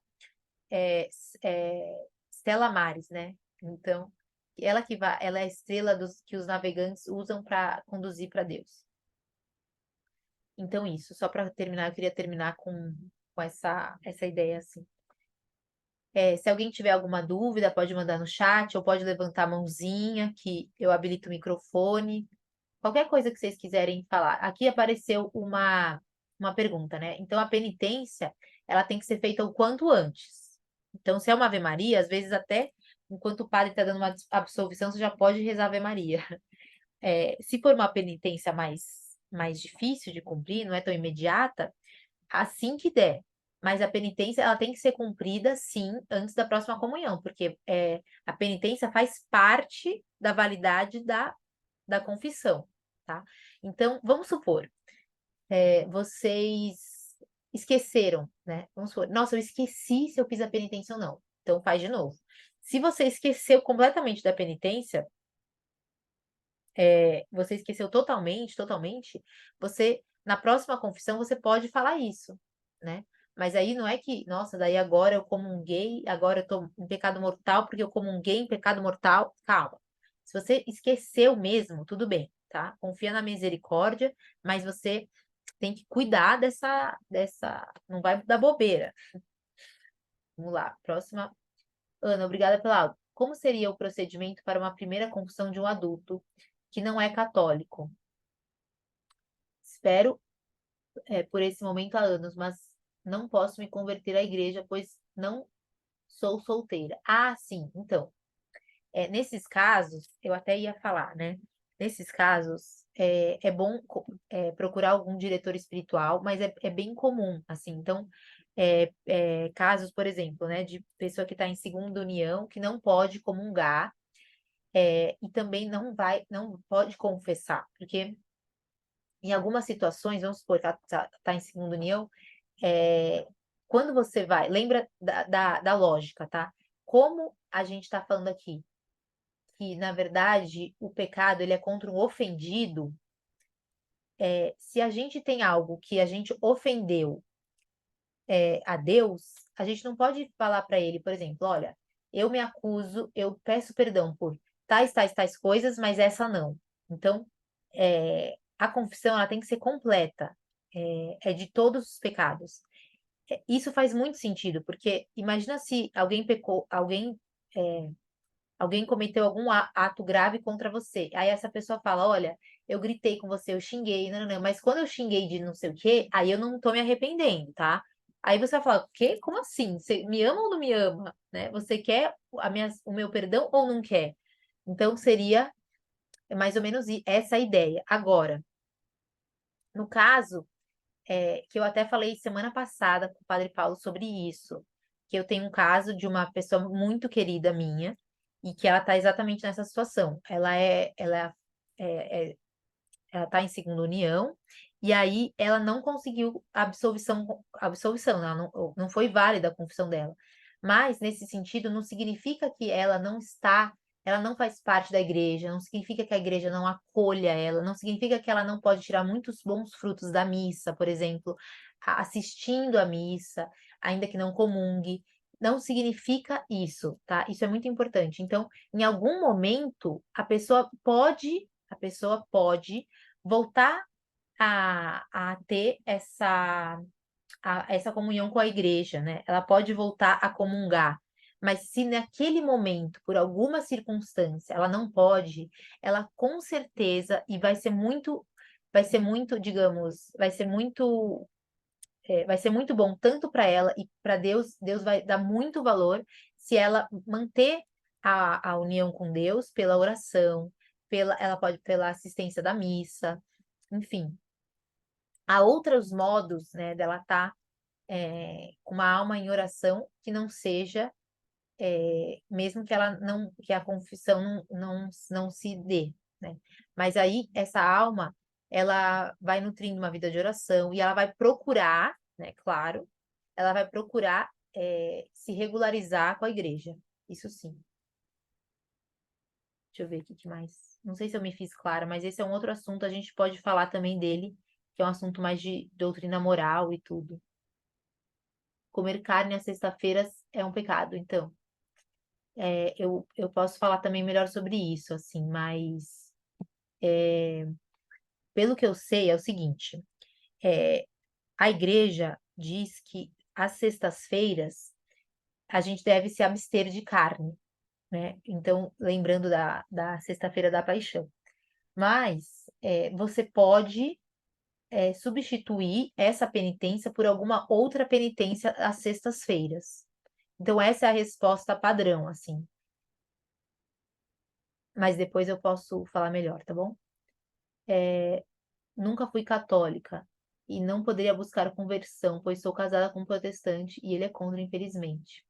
Stella Maris, né? Então, ela é a estrela que os navegantes usam para conduzir para Deus. Então, isso, só para terminar, eu queria terminar com essa ideia assim. Se alguém tiver alguma dúvida, pode mandar no chat ou pode levantar a mãozinha que eu habilito o microfone. Qualquer coisa que vocês quiserem falar. Aqui apareceu uma pergunta, né? Então, a penitência, ela tem que ser feita o quanto antes. Então, se é uma Ave Maria, às vezes até enquanto o padre está dando uma absolvição, você já pode rezar Ave Maria. Se for uma penitência mais difícil de cumprir, não é tão imediata, assim que der. Mas a penitência, ela tem que ser cumprida, sim, antes da próxima comunhão, porque a penitência faz parte da validade da confissão, tá? Então, vamos supor, vocês esqueceram, né? Vamos supor, nossa, eu esqueci se eu fiz a penitência ou não. Então, faz de novo. Se você esqueceu completamente da penitência, você esqueceu totalmente, na próxima confissão, você pode falar isso, né? Mas aí não é que, nossa, daí agora eu comunguei, agora eu tô em pecado mortal porque eu comunguei em pecado mortal. Calma. Se você esqueceu mesmo, tudo bem, tá? Confia na misericórdia, mas você tem que cuidar não vai dar bobeira. Vamos lá, próxima. Ana, obrigada pela aula. Como seria o procedimento para uma primeira confissão de um adulto que não é católico? Espero por esse momento há anos, mas não posso me converter à igreja, pois não sou solteira. Ah, sim, então, nesses casos, eu até ia falar, né? Nesses casos, é bom procurar algum diretor espiritual, mas é bem comum, assim. Então, casos, por exemplo, né, de pessoa que está em segunda união, que não pode comungar, e também não pode confessar, porque em algumas situações, vamos supor que tá em segunda união, é, quando você vai, lembra da lógica, tá? Como a gente está falando aqui, que na verdade o pecado ele é contra um ofendido, se a gente tem algo que a gente ofendeu a Deus, a gente não pode falar para ele, por exemplo, olha, eu me acuso, eu peço perdão por tais coisas, mas essa não. Então, a confissão ela tem que ser completa, é de todos os pecados. Isso faz muito sentido, porque imagina se alguém pecou, alguém cometeu algum ato grave contra você. Aí essa pessoa fala: Olha, eu gritei com você, eu xinguei, não, mas quando eu xinguei de não sei o quê, aí eu não tô me arrependendo, tá? Aí você vai falar: O quê? Como assim? Você me ama ou não me ama? Né? Você quer o meu perdão ou não quer? Então seria mais ou menos essa a ideia. Agora, no caso que eu até falei semana passada com o Padre Paulo sobre isso, que eu tenho um caso de uma pessoa muito querida minha e que ela está exatamente nessa situação. Ela está em segunda união e aí ela não conseguiu absolvição, ela não foi válida a confissão dela. Mas nesse sentido não significa que ela não faz parte da igreja, não significa que a igreja não acolha ela, não significa que ela não pode tirar muitos bons frutos da missa, por exemplo, assistindo a missa, ainda que não comungue. Não significa isso, tá? Isso é muito importante. Então, em algum momento, a pessoa pode voltar a ter essa comunhão com a igreja, né? Ela pode voltar a comungar. Mas se naquele momento, por alguma circunstância, ela não pode, ela com certeza, e digamos, vai ser muito bom tanto para ela e para Deus, Deus vai dar muito valor se ela manter a união com Deus pela oração, ela pode pela assistência da missa, enfim. Há outros modos, né, dela estar com uma alma em oração que não seja, mesmo que ela não, que a confissão não se dê, né? Mas aí essa alma, ela vai nutrindo uma vida de oração e ela vai procurar, né, claro, ela vai procurar se regularizar com a igreja. Isso sim. Deixa eu ver aqui o que mais. Não sei se eu me fiz clara, mas esse é um outro assunto, a gente pode falar também dele, que é um assunto mais de doutrina moral e tudo. Comer carne às sextas-feiras é um pecado, então. Eu posso falar também melhor sobre isso, assim, mas pelo que eu sei é o seguinte, é, a igreja diz que às sextas-feiras a gente deve se abster de carne, né? Então, lembrando da Sexta-feira da Paixão. Mas você pode substituir essa penitência por alguma outra penitência às sextas-feiras. Então, essa é a resposta padrão, assim. Mas depois eu posso falar melhor, tá bom? Nunca fui católica e não poderia buscar conversão, pois sou casada com um protestante e ele é contra, infelizmente.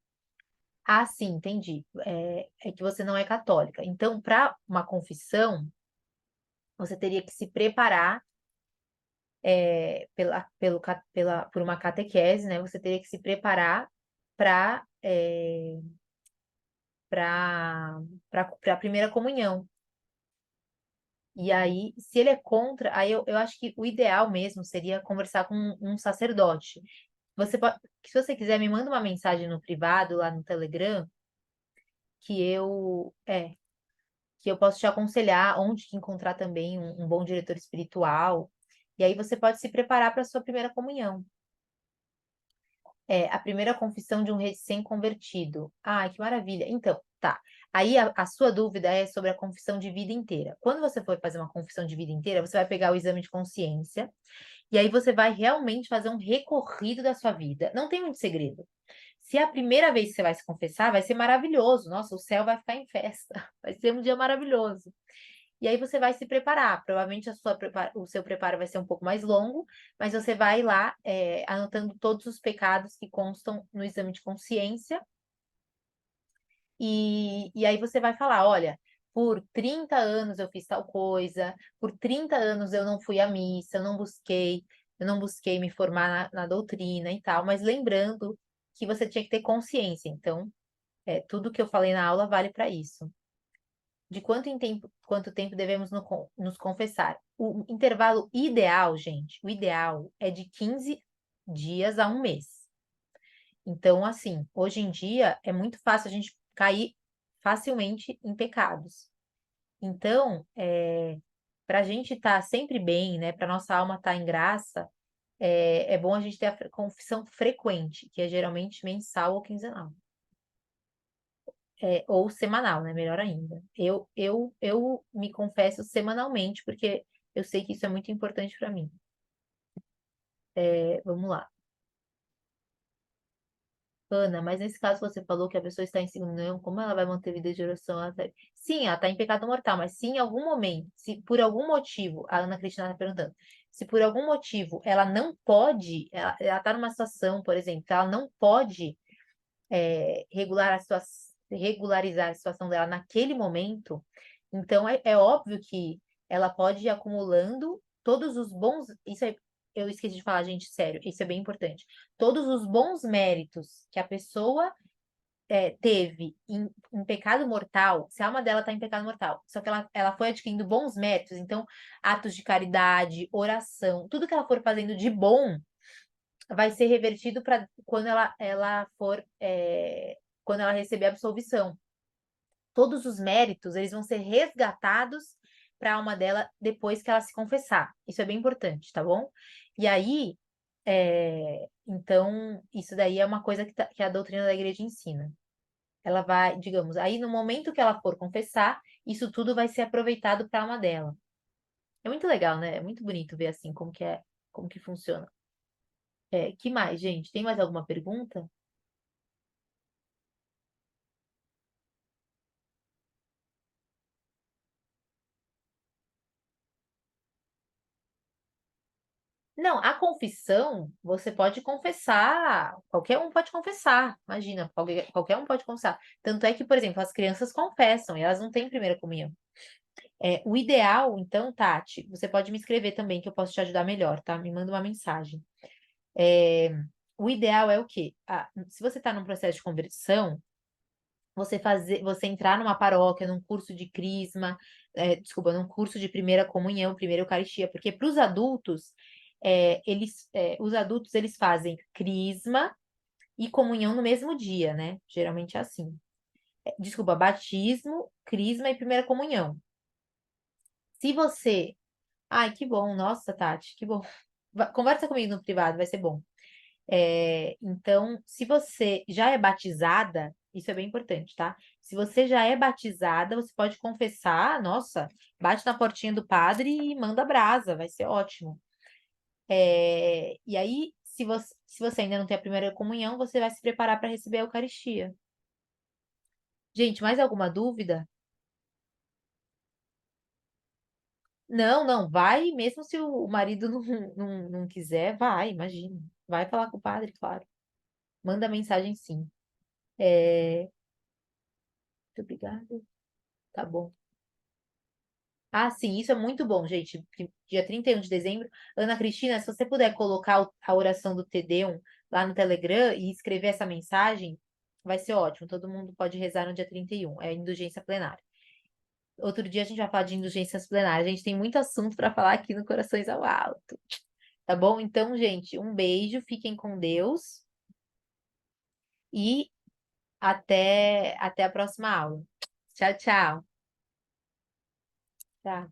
Ah, sim, entendi. É que você não é católica. Então, para uma confissão, você teria que se preparar por uma catequese, né? Você teria que se preparar para para a primeira comunhão. E aí, se ele é contra, aí eu acho que o ideal mesmo seria conversar com um sacerdote. Você pode, se você quiser, me manda uma mensagem no privado, lá no Telegram, que eu posso te aconselhar onde que encontrar também um bom diretor espiritual. E aí você pode se preparar para a sua primeira comunhão. A primeira confissão de um recém-convertido. Ah, que maravilha. Então, tá. Aí a sua dúvida é sobre a confissão de vida inteira. Quando você for fazer uma confissão de vida inteira, você vai pegar o exame de consciência e aí você vai realmente fazer um recorrido da sua vida. Não tem muito segredo. Se é a primeira vez que você vai se confessar, vai ser maravilhoso. Nossa, o céu vai ficar em festa. Vai ser um dia maravilhoso. E aí você vai se preparar. Provavelmente o seu preparo vai ser um pouco mais longo, mas você vai lá anotando todos os pecados que constam no exame de consciência. E aí você vai falar, olha, por 30 anos eu fiz tal coisa, por 30 anos eu não fui à missa, eu não busquei me formar na doutrina e tal, mas lembrando que você tinha que ter consciência. Então, tudo que eu falei na aula vale para isso. De quanto tempo devemos nos confessar? O intervalo ideal, gente, o ideal é de 15 dias a um mês. Então, assim, hoje em dia é muito fácil a gente cair facilmente em pecados. Então, para a gente estar sempre bem, né, para nossa alma estar em graça, é bom a gente ter a confissão frequente, que é geralmente mensal ou quinzenal. Ou semanal, né? Melhor ainda. Eu me confesso semanalmente, porque eu sei que isso é muito importante para mim. Vamos lá. Ana, mas nesse caso você falou que a pessoa está em segundo não, como ela vai manter vida de oração? Sim, ela está em pecado mortal, mas se em algum momento, se por algum motivo, a Ana Cristina está perguntando, se por algum motivo ela não pode, ela está numa situação, por exemplo, que ela não pode regularizar a situação dela naquele momento, então é óbvio que ela pode ir acumulando todos os bons. Isso aí, eu esqueci de falar, gente, sério, isso é bem importante. Todos os bons méritos que a pessoa teve em pecado mortal, se a alma dela está em pecado mortal, só que ela foi adquirindo bons méritos, então atos de caridade, oração, tudo que ela for fazendo de bom vai ser revertido para quando ela for quando ela receber a absolvição. Todos os méritos, eles vão ser resgatados para a alma dela depois que ela se confessar. Isso é bem importante, tá bom? E aí, então, isso daí é uma coisa que a doutrina da igreja ensina. Ela vai, digamos, aí no momento que ela for confessar, isso tudo vai ser aproveitado para a alma dela. É muito legal, né? É muito bonito ver assim como que funciona. Que mais, gente? Tem mais alguma pergunta? Não, a confissão, você pode confessar, qualquer um pode confessar, imagina, qualquer um pode confessar. Tanto é que, por exemplo, as crianças confessam e elas não têm primeira comunhão. O ideal, então, Tati, você pode me escrever também, que eu posso te ajudar melhor, tá? Me manda uma mensagem. O ideal é o quê? Se você está num processo de conversão, você entrar numa paróquia, num curso de crisma, desculpa, num curso de primeira comunhão, primeira Eucaristia, porque para os adultos, os adultos eles fazem crisma e comunhão no mesmo dia, né? Geralmente é assim. Desculpa, batismo, crisma e primeira comunhão. Se você. Ai, que bom, nossa, Tati, que bom. Conversa comigo no privado, vai ser bom. Então, se você já é batizada, isso é bem importante, tá? Se você já é batizada, você pode confessar, nossa, bate na portinha do padre e manda brasa, vai ser ótimo. E aí, se você ainda não tem a primeira comunhão, você vai se preparar para receber a Eucaristia. Gente, mais alguma dúvida? Não, não, vai, mesmo se o marido não quiser, vai, imagina. Vai falar com o padre, claro. Manda mensagem sim. Muito obrigada. Tá bom. Ah, sim, isso é muito bom, gente. Dia 31 de dezembro. Ana Cristina, se você puder colocar a oração do Te Deum lá no Telegram e escrever essa mensagem, vai ser ótimo. Todo mundo pode rezar no dia 31. É indulgência plenária. Outro dia a gente vai falar de indulgências plenárias. A gente tem muito assunto para falar aqui no Corações ao Alto. Tá bom? Então, gente, um beijo, fiquem com Deus e até a próxima aula. Tchau, tchau. Tá.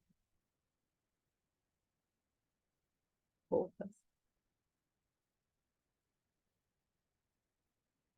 Opa.